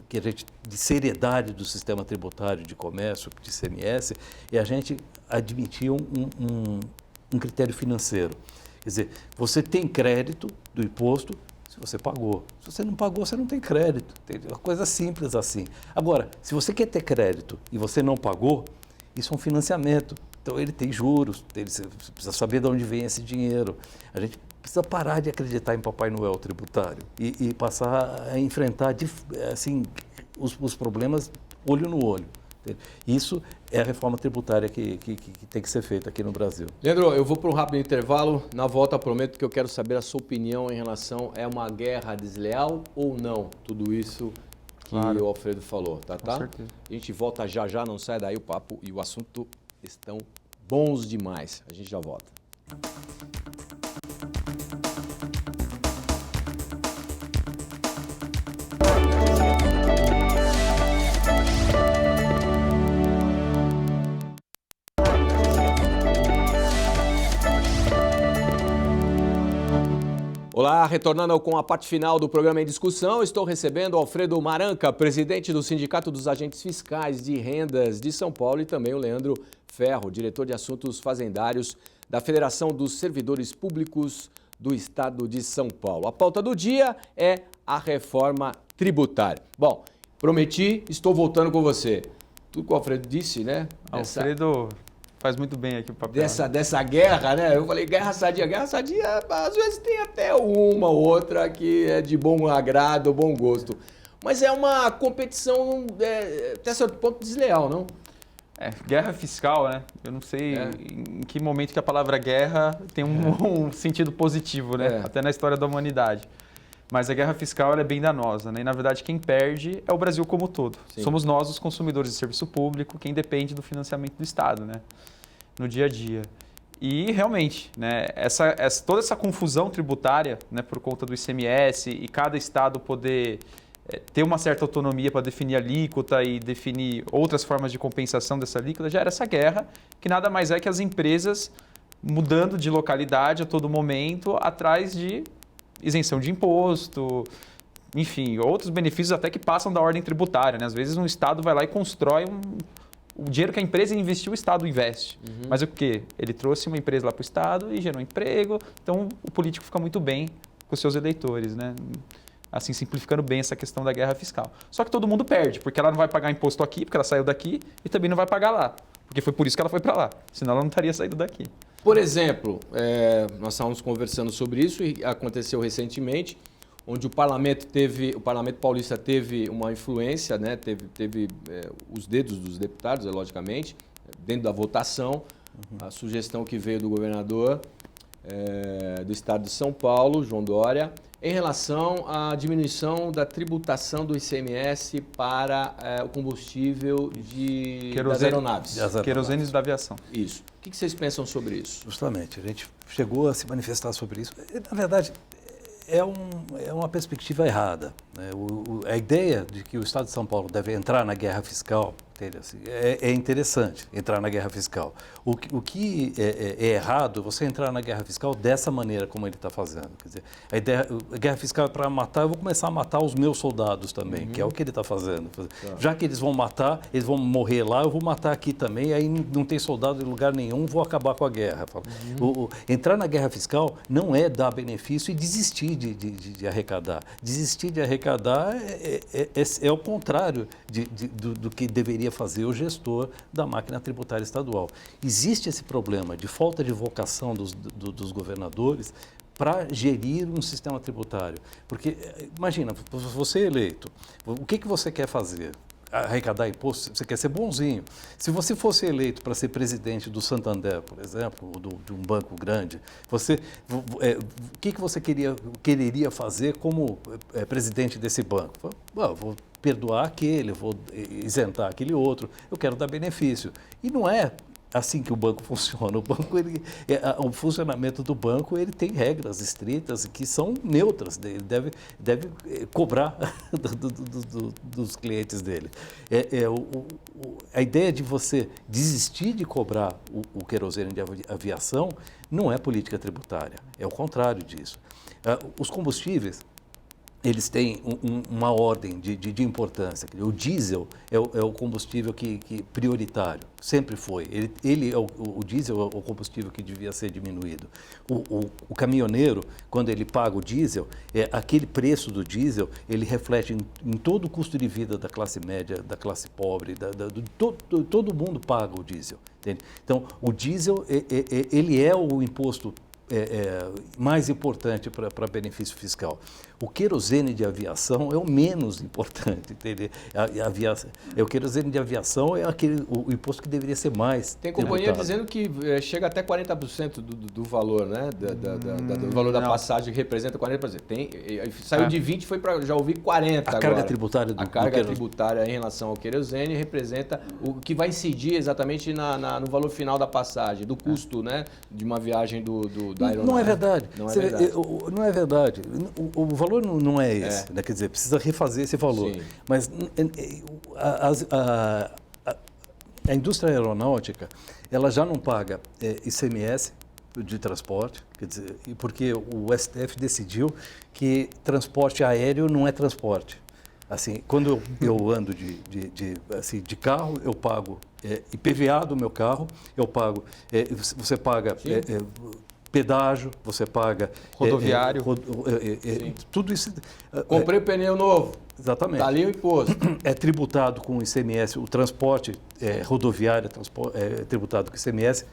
que a gente, de seriedade do sistema tributário de comércio, de ICMS, é a gente admitir um critério financeiro. Quer dizer, você tem crédito do imposto se você pagou. Se você não pagou, você não tem crédito. Tem uma coisa simples assim. Agora, se você quer ter crédito e você não pagou, isso é um financiamento. Então, ele tem juros, você precisa saber de onde vem esse dinheiro. A gente precisa parar de acreditar em Papai Noel tributário e passar a enfrentar assim, os problemas olho no olho. Isso é a reforma tributária que tem que ser feita aqui no Brasil. Leandro, eu vou para um rápido intervalo. Na volta, prometo que eu quero saber a sua opinião em relação a uma guerra desleal ou não. Tudo isso que o Alfredo falou, tá? Com certeza. A gente volta já já, não sai daí o papo e o assunto estão bons demais. A gente já volta. Olá, retornando com a parte final do programa em discussão, estou recebendo Alfredo Maranca, presidente do Sindicato dos Agentes Fiscais de Rendas de São Paulo, e também o Leandro Ferro, diretor de Assuntos Fazendários da Federação dos Servidores Públicos do Estado de São Paulo. A pauta do dia é a reforma tributária. Bom, prometi, estou voltando com você. Tudo que o Alfredo disse, né? Alfredo faz muito bem aqui o papel. Dessa guerra, né? Eu falei guerra sadia, às vezes tem até uma ou outra que é de bom agrado, bom gosto. Mas é uma competição até certo ponto desleal, não? Guerra fiscal, né? Eu não sei em que momento que a palavra guerra tem um sentido positivo, né? Até na história da humanidade. Mas a guerra fiscal ela é bem danosa, né? E, na verdade, quem perde é o Brasil como um todo. Sim. Somos nós, os consumidores de serviço público, quem depende do financiamento do Estado, né? No dia a dia. E, realmente, né? Toda essa confusão tributária, né? Por conta do ICMS e cada Estado poder ter uma certa autonomia para definir a alíquota e definir outras formas de compensação dessa alíquota, já era essa guerra, que nada mais é que as empresas mudando de localidade a todo momento atrás de isenção de imposto, enfim, outros benefícios até que passam da ordem tributária, né? Às vezes um Estado vai lá e constrói o dinheiro que a empresa investiu, o Estado investe. Uhum. Mas o quê? Ele trouxe uma empresa lá para o Estado e gerou emprego, então o político fica muito bem com os seus eleitores, né? Assim, simplificando bem essa questão da guerra fiscal. Só que todo mundo perde, porque ela não vai pagar imposto aqui, porque ela saiu daqui, e também não vai pagar lá, porque foi por isso que ela foi para lá, senão ela não estaria saído daqui. Por exemplo, nós estávamos conversando sobre isso e aconteceu recentemente, onde o Parlamento Paulista teve uma influência, né? Teve os dedos dos deputados, logicamente, dentro da votação, a sugestão que veio do governador do estado de São Paulo, João Dória, em relação à diminuição da tributação do ICMS para o combustível das aeronaves. Querosene da aviação. Isso. O que vocês pensam sobre isso? Justamente, a gente chegou a se manifestar sobre isso. Na verdade, é uma perspectiva errada, né? A ideia de que o Estado de São Paulo deve entrar na guerra fiscal é interessante, entrar na guerra fiscal. O que é errado é você entrar na guerra fiscal dessa maneira como ele está fazendo. Quer dizer, a guerra fiscal é para matar, eu vou começar a matar os meus soldados também, que é o que ele está fazendo. Já que eles vão matar, eles vão morrer lá, eu vou matar aqui também, aí não tem soldado em lugar nenhum, vou acabar com a guerra. Entrar na guerra fiscal não é dar benefício e desistir de arrecadar. Desistir de arrecadar é o contrário do que deveria fazer o gestor da máquina tributária estadual. Existe esse problema de falta de vocação dos governadores para gerir um sistema tributário. Porque, imagina, você é eleito, o que você quer fazer? arrecadar imposto, você quer ser bonzinho. Se você fosse eleito para ser presidente do Santander, por exemplo, ou de um banco grande, o que você quereria fazer como presidente desse banco? Vou perdoar aquele, vou isentar aquele outro, eu quero dar benefício. E não é assim que o banco funciona. O banco, o funcionamento do banco, ele tem regras estritas que são neutras. Ele deve cobrar dos clientes dele. A ideia de você desistir de cobrar o querosene de aviação não é política tributária. É o contrário disso. Os combustíveis, eles têm uma ordem de importância. O diesel é o combustível que prioritário, sempre foi. O diesel é o combustível que devia ser diminuído. O caminhoneiro, quando ele paga o diesel, aquele preço do diesel, ele reflete em todo o custo de vida da classe média, da classe pobre, todo mundo paga o diesel. Entende? Então, o diesel, ele é o imposto mais importante para benefício fiscal. O querosene de aviação é o menos importante, entendeu? O querosene de aviação é o imposto que deveria ser mais Tem companhia dizendo que chega até 40% do valor, né? Do valor da passagem, que representa 40%. Saiu de 20%, foi para já ouvi 40% agora. Carga tributária A carga tributária em relação ao querosene representa o que vai incidir exatamente no valor final da passagem, do custo, né? De uma viagem da aeronave. Não é verdade. Não é verdade. Não é verdade. O valor não é esse, né? Quer dizer, precisa refazer esse valor. Sim. Mas a indústria aeronáutica, ela já não paga ICMS de transporte, quer dizer, porque o STF decidiu que transporte aéreo não é transporte. Assim, quando eu ando de carro, eu pago IPVA do meu carro, eu pago, você paga pedágio, você paga rodoviário, tudo isso. Comprei pneu novo. Exatamente. Está ali o imposto. É tributado com ICMS, o transporte rodoviário é tributado com ICMS.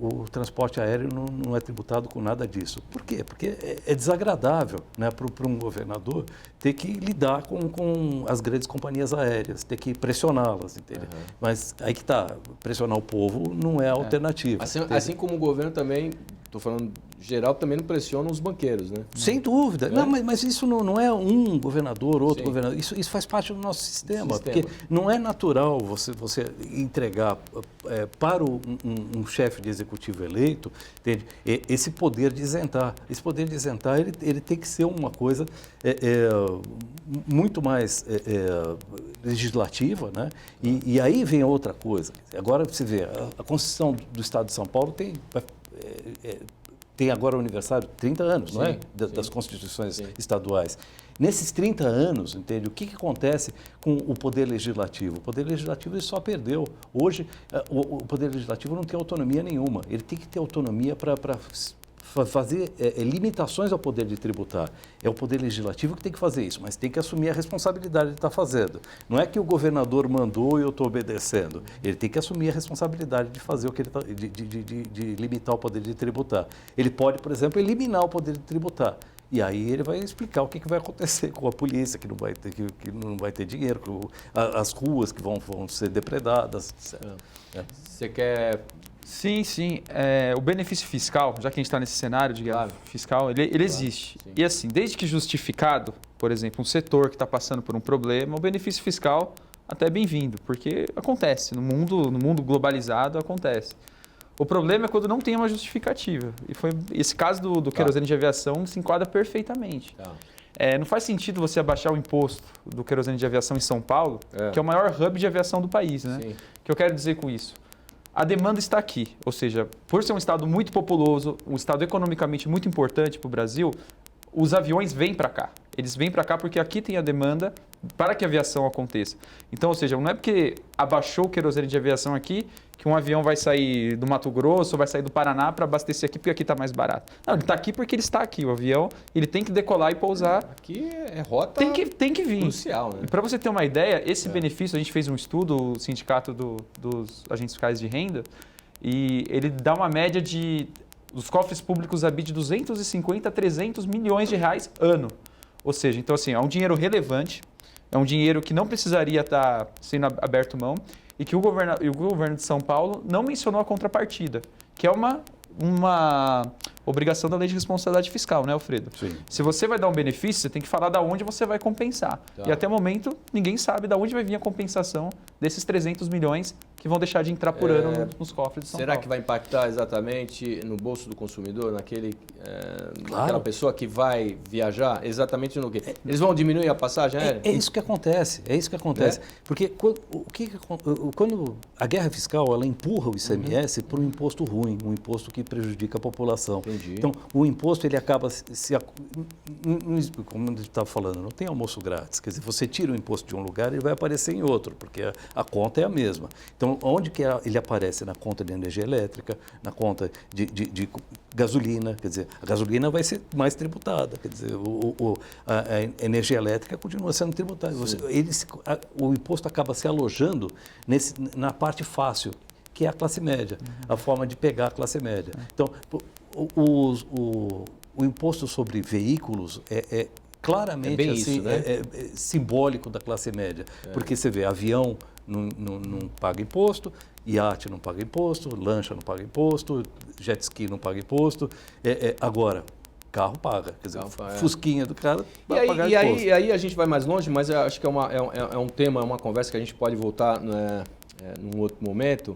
O transporte aéreo não é tributado com nada disso. Por quê? Porque é desagradável, né, para um governador ter que lidar com as grandes companhias aéreas, ter que pressioná-las, entendeu? Uhum. Mas aí que está, pressionar o povo não é a alternativa. Assim como o governo também, estou falando geral, também não pressiona os banqueiros, né? Sem dúvida. Não, mas isso não é um governador, outro governador. Isso faz parte do nosso sistema. Porque não é natural você entregar para um chefe de executivo eleito, entende? Esse poder de isentar. Esse poder de isentar, ele tem que ser uma coisa muito mais legislativa, né? E aí vem outra coisa. Agora você vê, a Constituição do Estado de São Paulo tem agora o aniversário, 30 anos, não é? Das constituições estaduais. Nesses 30 anos, entende? O que acontece com o Poder Legislativo? O Poder Legislativo ele só perdeu. Hoje, o Poder Legislativo não tem autonomia nenhuma. Ele tem que ter autonomia para fazer limitações ao poder de tributar. É o Poder Legislativo que tem que fazer isso, mas tem que assumir a responsabilidade de estar fazendo. Não é que o governador mandou e eu estou obedecendo. Ele tem que assumir a responsabilidade de fazer o que ele de limitar o poder de tributar. Ele pode, por exemplo, eliminar o poder de tributar. E aí ele vai explicar o que vai acontecer com a polícia, que não vai ter dinheiro, as ruas que vão ser depredadas. Você quer... Sim. O benefício fiscal, já que a gente está nesse cenário de fiscal, ele existe. Sim. E assim, desde que justificado, por exemplo, um setor que está passando por um problema, o benefício fiscal até é bem-vindo, porque acontece, no mundo globalizado acontece. O problema é quando não tem uma justificativa. E esse caso do querosene de aviação se enquadra perfeitamente. Não faz sentido você abaixar o imposto do querosene de aviação em São Paulo, que é o maior hub de aviação do país, né? Sim. O que eu quero dizer com isso? A demanda está aqui, ou seja, por ser um estado muito populoso, um estado economicamente muito importante para o Brasil, os aviões vêm para cá. Eles vêm para cá porque aqui tem a demanda para que a aviação aconteça. Então, ou seja, não é porque abaixou o querosene de aviação aqui que um avião vai sair do Mato Grosso ou vai sair do Paraná para abastecer aqui porque aqui está mais barato. Não, ele está aqui porque ele está aqui. O avião ele tem que decolar e pousar. Aqui é rota tem que vir. Crucial, né? Para você ter uma ideia, esse benefício, a gente fez um estudo, o Sindicato dos Agentes Fiscais de Renda, e ele dá uma média de... Os cofres públicos habem de 250 a 300 milhões de reais ano. Ou seja, então assim, é um dinheiro relevante é um dinheiro que não precisaria estar sendo aberto mão e que o governo de São Paulo não mencionou a contrapartida, que é uma obrigação da lei de responsabilidade fiscal, né, Alfredo? Sim. Se você vai dar um benefício, você tem que falar da onde você vai compensar. Tá. E até o momento, ninguém sabe da onde vai vir a compensação desses 300 milhões que vão deixar de entrar por ano nos cofres de São Será Paulo. que vai impactar exatamente no bolso do consumidor, Claro. naquela pessoa que vai viajar? Exatamente no quê? Eles vão diminuir a passagem aérea? É isso que acontece, Porque quando a guerra fiscal, ela empurra o ICMS para um imposto ruim, um imposto que prejudica a população. Entendi. Então, o imposto, ele acaba como a gente estava falando, não tem almoço grátis. Quer dizer, você tira o imposto de um lugar, ele vai aparecer em outro, porque a conta é a mesma. Então, onde que ele aparece? Na conta de energia elétrica, na conta de gasolina, quer dizer, a gasolina vai ser mais tributada, quer dizer, a energia elétrica continua sendo tributada. O imposto acaba se alojando na parte fácil, que é a classe média, a forma de pegar a classe média. Então, o imposto sobre veículos é claramente bem assim, isso, né? é simbólico da classe média, porque você vê, avião não paga imposto, iate não paga imposto, lancha não paga imposto, jet ski não paga imposto, agora carro paga, quer dizer, fusquinha do cara vai pagar imposto. E aí a gente vai mais longe, mas eu acho que é um tema, é uma conversa que a gente pode voltar num outro momento,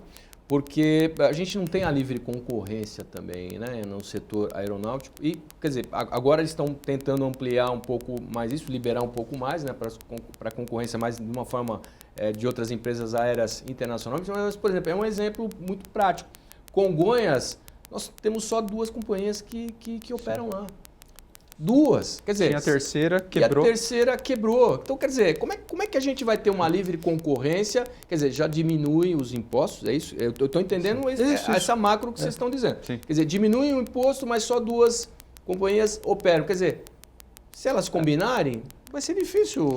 porque a gente não tem a livre concorrência também, né, no setor aeronáutico e, quer dizer, agora eles estão tentando ampliar um pouco mais isso, liberar um pouco mais, né, para a concorrência mais de uma forma de outras empresas aéreas internacionais, mas, por exemplo, é um exemplo muito prático. Congonhas, nós temos só 2 companhias que operam lá. 2, quer dizer... Tinha a terceira, quebrou. E a terceira quebrou. Então, quer dizer, como é que a gente vai ter uma livre concorrência? Quer dizer, já diminui os impostos, é isso? Eu estou entendendo essa macro que vocês estão dizendo. Sim. Quer dizer, diminui o imposto, mas só 2 companhias operam. Quer dizer, se elas combinarem, vai ser difícil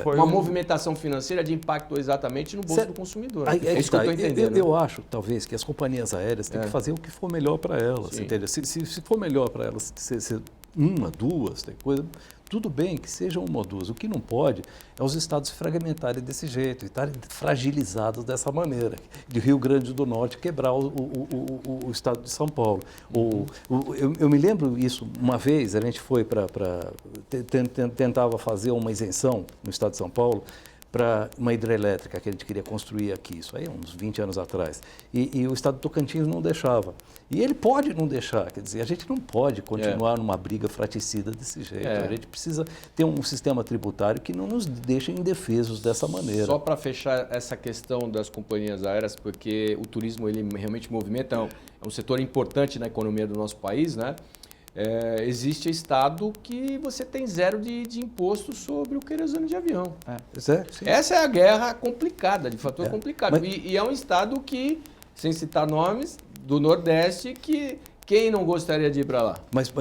uma movimentação financeira de impacto exatamente no bolso do consumidor. É isso que eu estou entendendo. Eu acho, talvez, que as companhias aéreas têm que fazer o que for melhor para elas, entendeu? Se for melhor para elas ser 1, 2, tem coisa, tudo bem que seja 1 ou 2. O que não pode é os estados se fragmentarem desse jeito, e estarem fragilizados dessa maneira, de Rio Grande do Norte quebrar o estado de São Paulo. Eu me lembro isso, uma vez a gente foi tentava fazer uma isenção no estado de São Paulo para uma hidrelétrica que a gente queria construir aqui, isso aí uns 20 anos atrás. E o estado do Tocantins não deixava. E ele pode não deixar, quer dizer, a gente não pode continuar numa briga fraticida desse jeito. A gente precisa ter um sistema tributário que não nos deixe indefesos dessa maneira. Só para fechar essa questão das companhias aéreas, porque o turismo ele realmente movimenta, é um setor importante na economia do nosso país, né? Existe estado que você tem 0 de imposto sobre o querosene de avião. Essa é a guerra complicada, de fator complicado. E é um estado que, sem citar nomes, do Nordeste, que quem não gostaria de ir para lá? Mas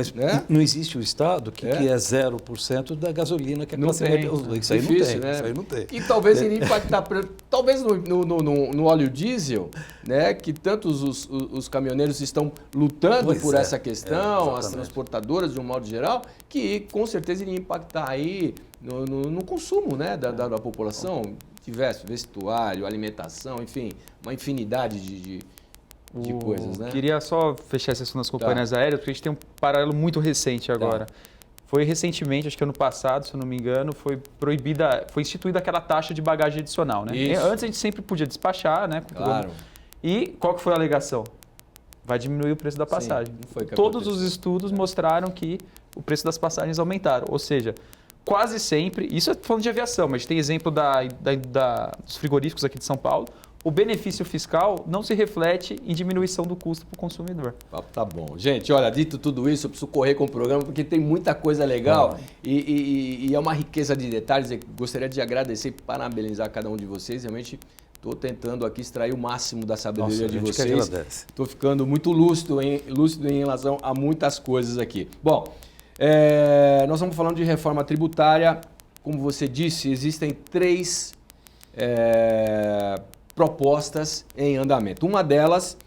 não existe o estado que é 0% da gasolina que a classe média usa. Isso aí não tem, né? Isso aí não tem. E talvez iria impactar, talvez no óleo diesel, né, que tantos os caminhoneiros estão lutando por essa questão, as transportadoras de um modo geral, que com certeza iria impactar aí no consumo, né, da população, tivesse vestuário, alimentação, enfim, uma infinidade de coisas, né? Queria só fechar essa questão das companhias aéreas, porque a gente tem um paralelo muito recente agora. Foi recentemente, acho que ano passado, se eu não me engano, foi instituída aquela taxa de bagagem adicional, né? Antes a gente sempre podia despachar, né? Claro. E qual que foi a alegação? Vai diminuir o preço da passagem. Todos os estudos mostraram que o preço das passagens aumentaram, ou seja, quase sempre, isso é falando de aviação, mas tem exemplo dos frigoríficos aqui de São Paulo, o benefício fiscal não se reflete em diminuição do custo para o consumidor. Tá bom. Gente, olha, dito tudo isso, eu preciso correr com o programa porque tem muita coisa legal e é uma riqueza de detalhes. Eu gostaria de agradecer e parabenizar cada um de vocês. Realmente estou tentando aqui extrair o máximo da sabedoria de vocês. Estou ficando muito lúcido em relação a muitas coisas aqui. Bom, nós vamos falando de reforma tributária. Como você disse, existem 3 propostas em andamento. Uma delas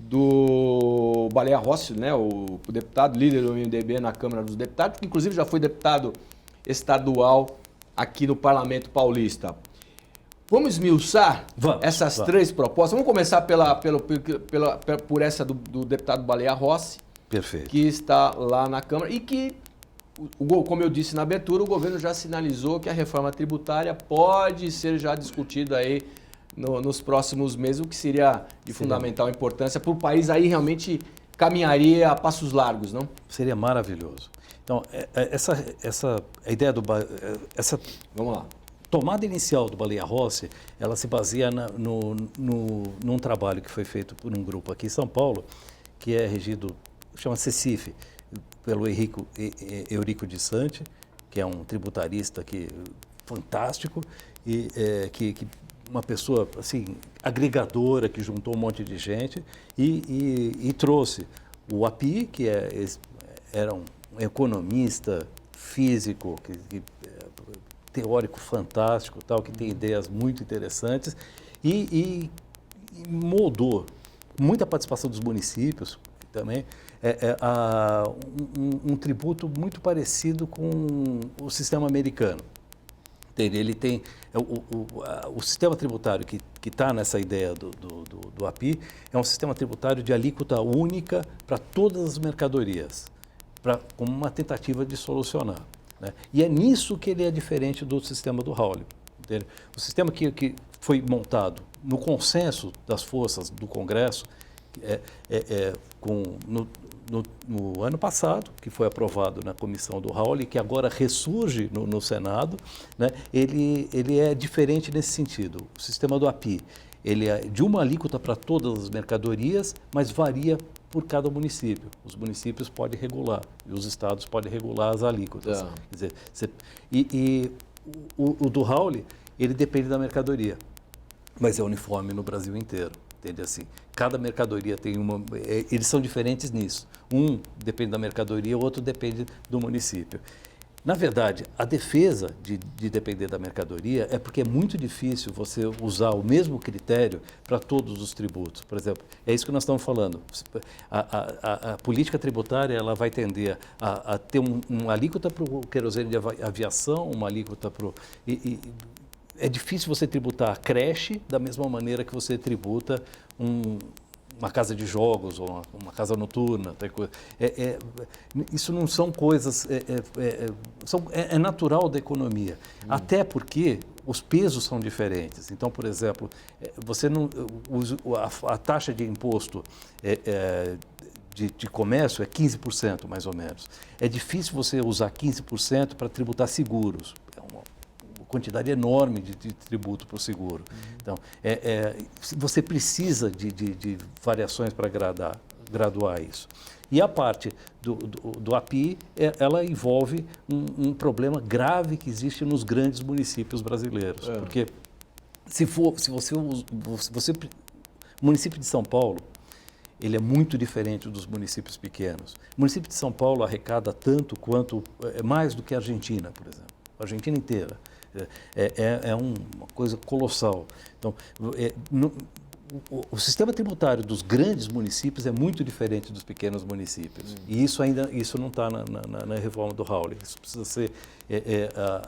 do Baleia Rossi, né, o deputado líder do MDB na Câmara dos Deputados, que inclusive já foi deputado estadual aqui no Parlamento Paulista. Vamos esmiuçar essas três propostas. Vamos começar por essa do deputado Baleia Rossi, Perfeito. que está lá na Câmara e que, como eu disse na abertura, o governo já sinalizou que a reforma tributária pode ser já discutida aí nos próximos meses, o que seria de fundamental importância para o país aí realmente caminharia a passos largos, não? Seria maravilhoso. Então, a ideia essa Vamos lá. tomada inicial do Baleia Rossi, ela se baseia num trabalho que foi feito por um grupo aqui em São Paulo, que é regido, chama CECIF, pelo Eurico de Santi, que é um tributarista fantástico e que uma pessoa assim agregadora que juntou um monte de gente e trouxe o API, que era um economista físico, teórico fantástico, tal, que tem ideias muito interessantes e moldou muita participação dos municípios também, um tributo muito parecido com o sistema americano. Ele tem o sistema tributário que está nessa ideia do API é um sistema tributário de alíquota única para todas as mercadorias, como uma tentativa de solucionar, né? E é nisso que ele é diferente do sistema do Hawley. O sistema que foi montado no consenso das forças do Congresso no ano passado, que foi aprovado na comissão do Hawley, que agora ressurge no Senado, né? Ele é diferente nesse sentido. O sistema do API, ele é de uma alíquota para todas as mercadorias, mas varia por cada município. Os municípios podem regular e os estados podem regular as alíquotas. Quer dizer, o do Hawley, ele depende da mercadoria, mas é uniforme no Brasil inteiro. Entende assim? Cada mercadoria tem eles são diferentes nisso. Um depende da mercadoria, o outro depende do município. Na verdade, a defesa de depender da mercadoria é porque é muito difícil você usar o mesmo critério para todos os tributos. Por exemplo, é isso que nós estamos falando. A política tributária ela vai tender a ter uma alíquota para o querosene de aviação, uma alíquota para o... É difícil você tributar a creche da mesma maneira que você tributa uma casa de jogos ou uma casa noturna. Isso não são coisas... É natural da economia. Até porque os pesos são diferentes. Então, por exemplo, a taxa de imposto de comércio é 15%, mais ou menos. É difícil você usar 15% para tributar seguros. Quantidade enorme de tributo para o seguro. Então, você precisa de variações para graduar isso. E a parte do API, ela envolve um problema grave que existe nos grandes municípios brasileiros. Porque o município de São Paulo, ele é muito diferente dos municípios pequenos. O município de São Paulo arrecada tanto quanto, mais do que a Argentina, por exemplo. A Argentina inteira. É uma coisa colossal. Então, o sistema tributário dos grandes municípios é muito diferente dos pequenos municípios. E isso não está na reforma do Hawley. Isso precisa ser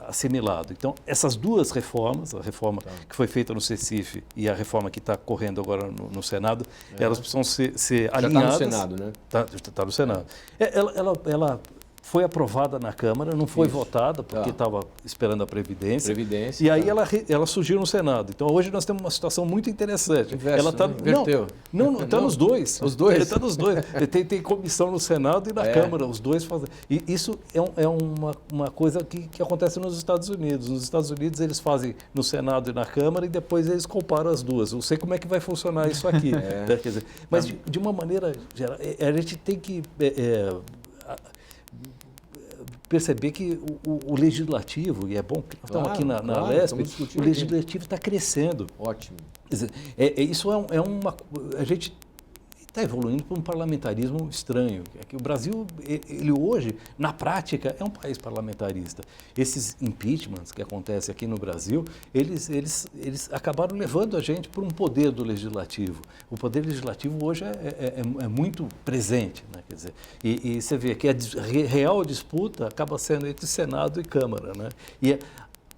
assimilado. Então, essas duas reformas, a reforma que foi feita no CECIF e a reforma que está correndo agora no Senado, elas precisam ser alinhadas. Já está no Senado, né? Está no Senado. Ela foi aprovada na Câmara, não foi votada, porque estava esperando a Previdência. E aí ela surgiu no Senado. Então, hoje nós temos uma situação muito interessante. Ela está está nos dois. Os dois? Está nos dois. Tem comissão no Senado e na Câmara, os dois fazem. E isso é uma coisa que acontece nos Estados Unidos. Nos Estados Unidos, eles fazem no Senado e na Câmara e depois eles comparam as duas. Eu sei como é que vai funcionar isso aqui. Né? Quer dizer, mas, de uma maneira geral, a gente tem que... perceber que o legislativo, e é bom que nós estamos aqui na Lesp, o legislativo está crescendo. Ótimo. Quer dizer, isso a gente está evoluindo para um parlamentarismo estranho. É que o Brasil, ele hoje, na prática, é um país parlamentarista. Esses impeachments que acontecem aqui no Brasil, eles acabaram levando a gente para um poder do legislativo. O poder legislativo hoje é muito presente, né? Quer dizer, e você vê que a real disputa acaba sendo entre Senado e Câmara, né? E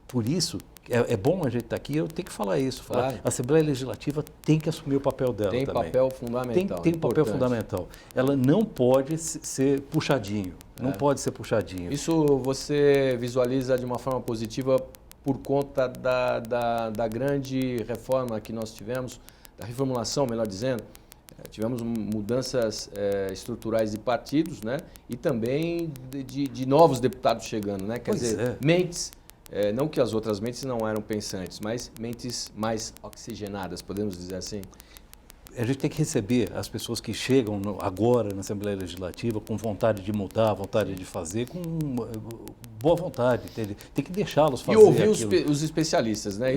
por isso, é bom a gente estar aqui, eu tenho que falar isso. Claro. A Assembleia Legislativa tem que assumir o papel dela Tem também. papel fundamental. Tem papel fundamental. Ela não pode ser puxadinho. Não pode ser puxadinho. Isso você visualiza de uma forma positiva por conta da grande reforma que nós tivemos, da reformulação, melhor dizendo. Tivemos mudanças estruturais de partidos, né? E também de novos deputados chegando, né? Quer dizer, mentes, não que as outras mentes não eram pensantes, mas mentes mais oxigenadas, podemos dizer assim. A gente tem que receber as pessoas que chegam agora na Assembleia Legislativa com vontade de mudar, vontade de fazer, com boa vontade. Tem que deixá-los fazer. E ouvir aquilo. os especialistas, né?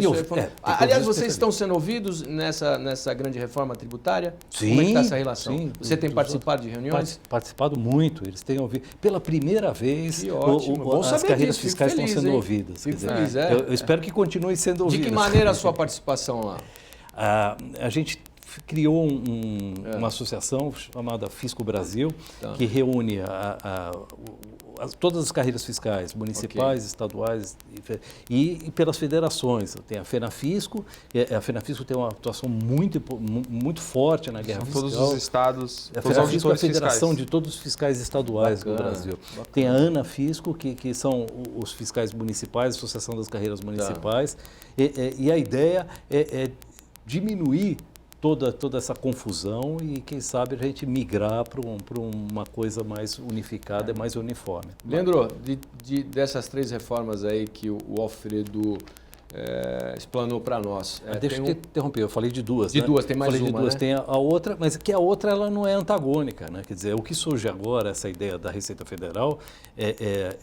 Aliás, vocês estão sendo ouvidos nessa grande reforma tributária? Sim. Como é que está essa relação? Sim, Você tem participado de reuniões? Participado muito. Eles têm ouvido. Pela primeira vez, que ótimo. as carreiras fiscais estão sendo ouvidas. Fico feliz, eu espero que continue sendo ouvidas. De que maneira a sua participação lá? A gente criou uma associação chamada Fisco Brasil, que reúne todas as carreiras fiscais, municipais, estaduais e pelas federações. Tem a FENAFisco, a FENAFisco tem uma atuação muito forte na guerra fiscal. Todos os estados, a todos os FENAFisco é a auditores federação fiscais. de todos os fiscais estaduais do Brasil. Bacana. Tem a ANAFisco, que são os fiscais municipais, a Associação das Carreiras Municipais, e a ideia é diminuir toda essa confusão e, quem sabe, a gente migrar para uma coisa mais unificada, mais uniforme. Leandro, dessas 3 reformas aí que o Alfredo explanou para nós. Deixa eu te interromper, eu falei de 2. De 2, tem mais falei uma, de 2, né? tem a outra, mas que a outra ela não é antagônica, né? Quer dizer, o que surge agora, essa ideia da Receita Federal,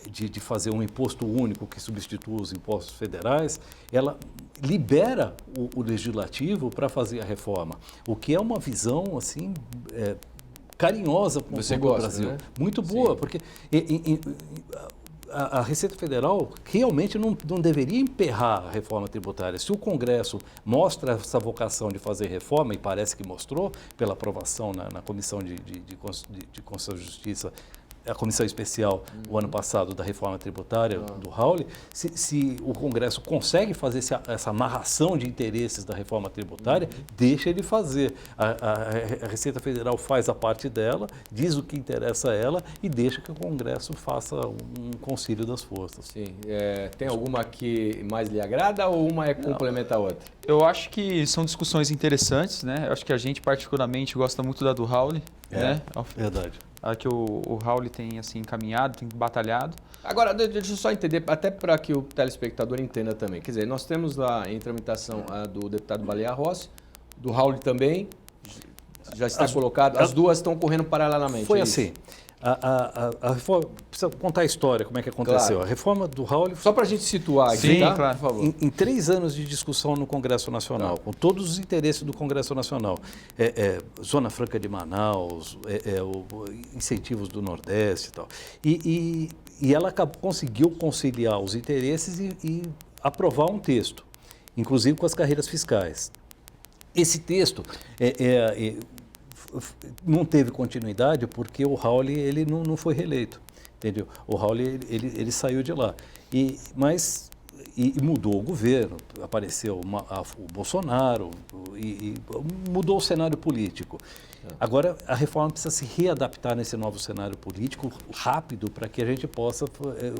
de fazer um imposto único que substitua os impostos federais, ela libera o legislativo para fazer a reforma, o que é uma visão, assim, carinhosa para o Brasil. Né? Muito boa, Sim. porque a Receita Federal realmente não deveria emperrar a reforma tributária. Se o Congresso mostra essa vocação de fazer reforma, e parece que mostrou pela aprovação na Comissão de Constituição e Justiça, a comissão especial o ano passado da reforma tributária do Raul, se o Congresso consegue fazer essa amarração de interesses da reforma tributária, deixa ele fazer. A Receita Federal faz a parte dela, diz o que interessa a ela e deixa que o Congresso faça um concílio das forças. Sim. Tem alguma que mais lhe agrada ou uma complementa a outra? Eu acho que são discussões interessantes, né? Eu acho que a gente particularmente gosta muito da do Raul, né? Verdade. A que o Raul tem assim encaminhado, tem batalhado. Agora, deixa eu só entender, até para que o telespectador entenda também. Quer dizer, nós temos lá em tramitação a do deputado Baleia Rossi, do Raul também, já está colocado. As duas estão correndo paralelamente. Foi assim. A reforma, precisa contar a história, como é que aconteceu. Claro. A reforma do Raul... Só para a gente situar aqui, Sim, tá? claro. Por favor. Em 3 anos de discussão no Congresso Nacional, com todos os interesses do Congresso Nacional, Zona Franca de Manaus, incentivos do Nordeste e tal, e ela conseguiu conciliar os interesses e aprovar um texto, inclusive com as carreiras fiscais. Esse texto não teve continuidade porque o Raul ele não foi reeleito, entendeu? O Raul ele saiu de lá, mas mudou o governo, apareceu o Bolsonaro e mudou o cenário político. Agora a reforma precisa se readaptar nesse novo cenário político rápido para que a gente possa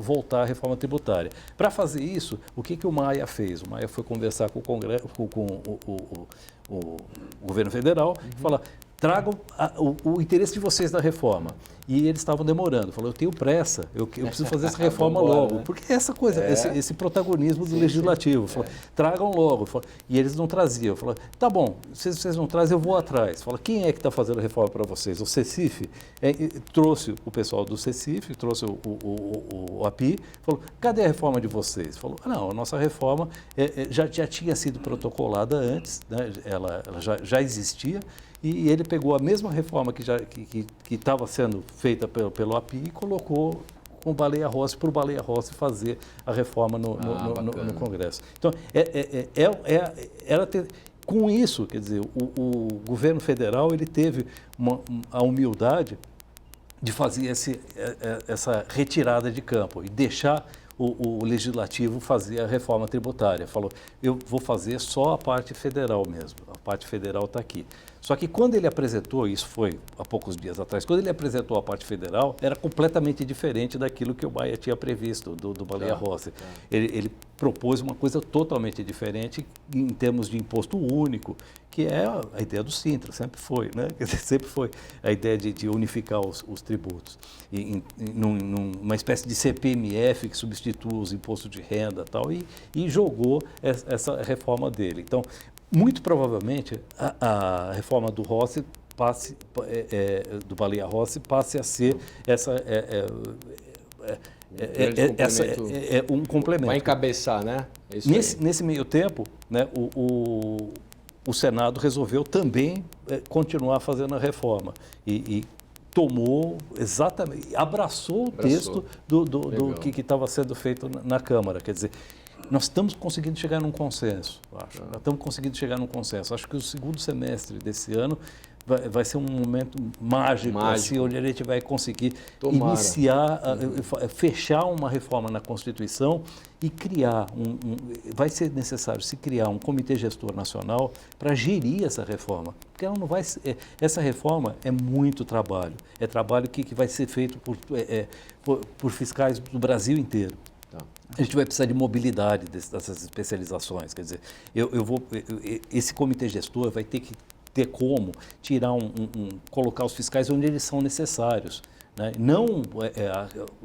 voltar à reforma tributária. Para fazer isso, o que o Maia fez? O Maia foi conversar com o Congresso, com o governo federal, e falar: tragam o interesse de vocês na reforma. E eles estavam demorando. Falou: eu tenho pressa, eu preciso fazer essa reforma logo. Né? Porque essa coisa, esse protagonismo do legislativo. Falou: tragam logo. E eles não traziam. Falou: tá bom, se vocês não trazem, eu vou atrás. Falou: quem é que está fazendo a reforma para vocês? O CECIF? Trouxe o pessoal do CECIF, trouxe o API. Falou: cadê a reforma de vocês? Falou: não, a nossa reforma já tinha sido protocolada antes, né? Ela já existia. E ele pegou a mesma reforma que estava sendo feita pelo API e colocou com o Baleia Rossi, para o Baleia Rossi fazer a reforma no Congresso. Então, com isso, quer dizer, o governo federal ele teve a humildade de fazer essa retirada de campo e deixar o Legislativo fazer a reforma tributária. Falou, eu vou fazer só a parte federal mesmo, a parte federal está aqui. Só que quando ele apresentou, isso foi há poucos dias atrás, quando ele apresentou a parte federal, era completamente diferente daquilo que o Maia tinha previsto, do Baleia Rossi. Ele propôs uma coisa totalmente diferente em termos de imposto único, que é a ideia do Sintra, sempre foi, né? Sempre foi a ideia de unificar os tributos. Numa espécie de CPMF que substitua os impostos de renda e jogou essa reforma dele. Então, muito provavelmente, a reforma do Rossi do Baleia Rossi passe a ser um complemento. Vai encabeçar, né? É isso nesse meio tempo, né, o Senado resolveu também continuar fazendo a reforma e tomou exatamente, abraçou o texto do que estava sendo feito na Câmara. Quer dizer, nós estamos conseguindo chegar num consenso, acho. Nós estamos conseguindo chegar num consenso. Acho que o segundo semestre desse ano vai ser um momento mágico. Assim, onde a gente vai conseguir iniciar, fechar uma reforma na Constituição e criar vai ser necessário se criar um comitê gestor nacional para gerir essa reforma. Porque ela não vai essa reforma é muito trabalho. É trabalho que vai ser feito por fiscais do Brasil inteiro. A gente vai precisar de mobilidade dessas especializações. Quer dizer, esse comitê gestor vai ter que ter como tirar colocar os fiscais onde eles são necessários, né? Não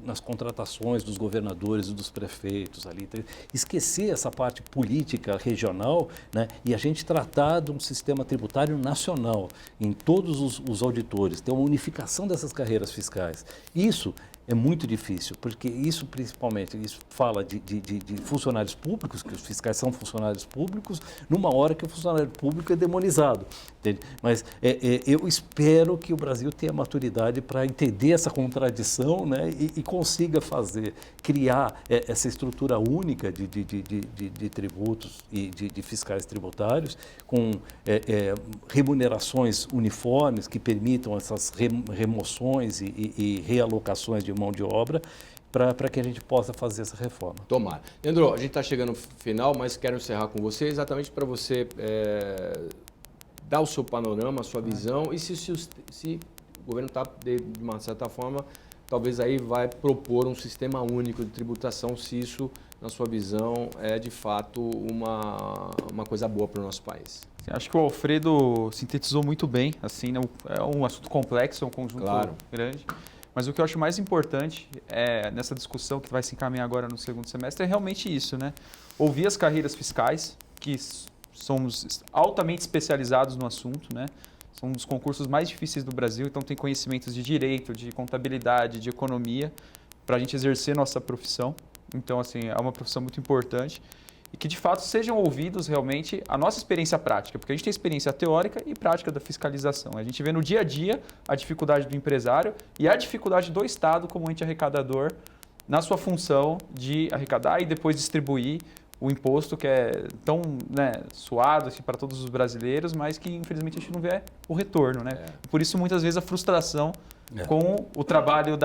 nas contratações dos governadores e dos prefeitos ali. Esquecer essa parte política regional, né? E a gente tratar de um sistema tributário nacional em todos os auditores, ter uma unificação dessas carreiras fiscais. Isso é muito difícil, porque isso principalmente, isso fala de funcionários públicos, que os fiscais são funcionários públicos, numa hora que o funcionário público é demonizado. Entende? Mas eu espero que o Brasil tenha maturidade para entender essa contradição, né, e consiga criar essa estrutura única de tributos e de fiscais tributários, com remunerações uniformes que permitam essas remoções e realocações de mão de obra para que a gente possa fazer essa reforma. Tomara. Leandro, a gente está chegando no final, mas quero encerrar com você exatamente para você dar o seu panorama, a sua visão e se o governo está, de uma certa forma, talvez aí vai propor um sistema único de tributação, se isso, na sua visão, é de fato uma coisa boa para o nosso país. Acho que o Alfredo sintetizou muito bem, assim, né? É um assunto complexo, é um conjunto grande. Mas o que eu acho mais importante nessa discussão que vai se encaminhar agora no segundo semestre é realmente isso, né? Ouvir as carreiras fiscais, que somos altamente especializados no assunto, né? São um dos concursos mais difíceis do Brasil, então tem conhecimentos de direito, de contabilidade, de economia, para a gente exercer nossa profissão. Então, assim, é uma profissão muito importante. E que, de fato, sejam ouvidos realmente a nossa experiência prática, porque a gente tem experiência teórica e prática da fiscalização. A gente vê no dia a dia a dificuldade do empresário e a dificuldade do Estado como ente arrecadador na sua função de arrecadar e depois distribuir o imposto que é tão, né, suado assim, para todos os brasileiros, mas que, infelizmente, a gente não vê o retorno, né? Por isso, muitas vezes, a frustração com o trabalho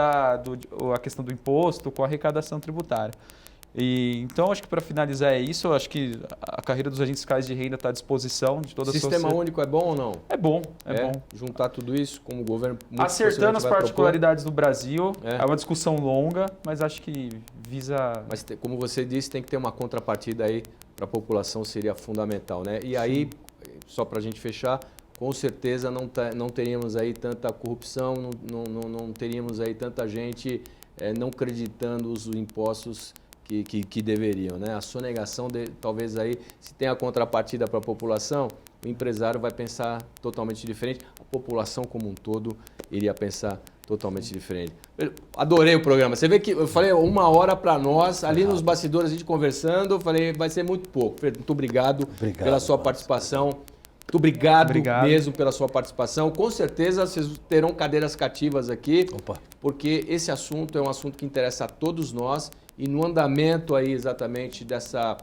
a questão do imposto, com a arrecadação tributária. Então, acho que para finalizar é isso. Acho que a carreira dos agentes fiscais de renda está à disposição de toda a sociedade. Sistema único é bom ou não? É bom, é bom. Juntar tudo isso como o governo... Acertando as particularidades do Brasil, é uma discussão longa, mas acho que visa... Mas, como você disse, tem que ter uma contrapartida aí para a população, seria fundamental, né? E aí, só para a gente fechar, com certeza não teríamos aí tanta corrupção, não teríamos aí tanta gente não acreditando os impostos que deveriam, né? A sonegação, talvez aí, se tem a contrapartida para a população, o empresário vai pensar totalmente diferente, a população como um todo iria pensar totalmente diferente. Adorei o programa. Você vê que eu falei 1 hora para nós, ali nos bastidores a gente conversando, eu falei, vai ser muito pouco. Muito obrigado pela sua participação. Muito obrigado mesmo pela sua participação. Com certeza vocês terão cadeiras cativas aqui, porque esse assunto é um assunto que interessa a todos nós. E no andamento aí exatamente dessa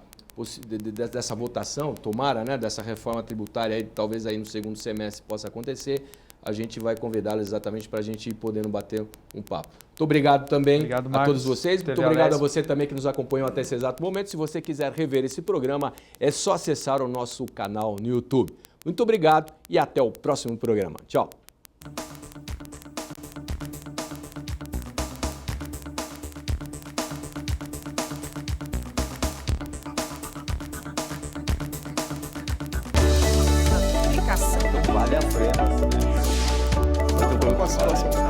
votação, tomara, né, dessa reforma tributária, aí, talvez aí no segundo semestre possa acontecer, a gente vai convidá-los exatamente para a gente ir podendo bater um papo. Muito obrigado também Obrigado, a Marcos. todos vocês. Muito TV obrigado a Alesp. você também que nos acompanhou até esse exato momento. Se você quiser rever esse programa, é só acessar o nosso canal no YouTube. Muito obrigado e até o próximo programa. Tchau. Aplicação. Vale a pena. Muito bom com a situação.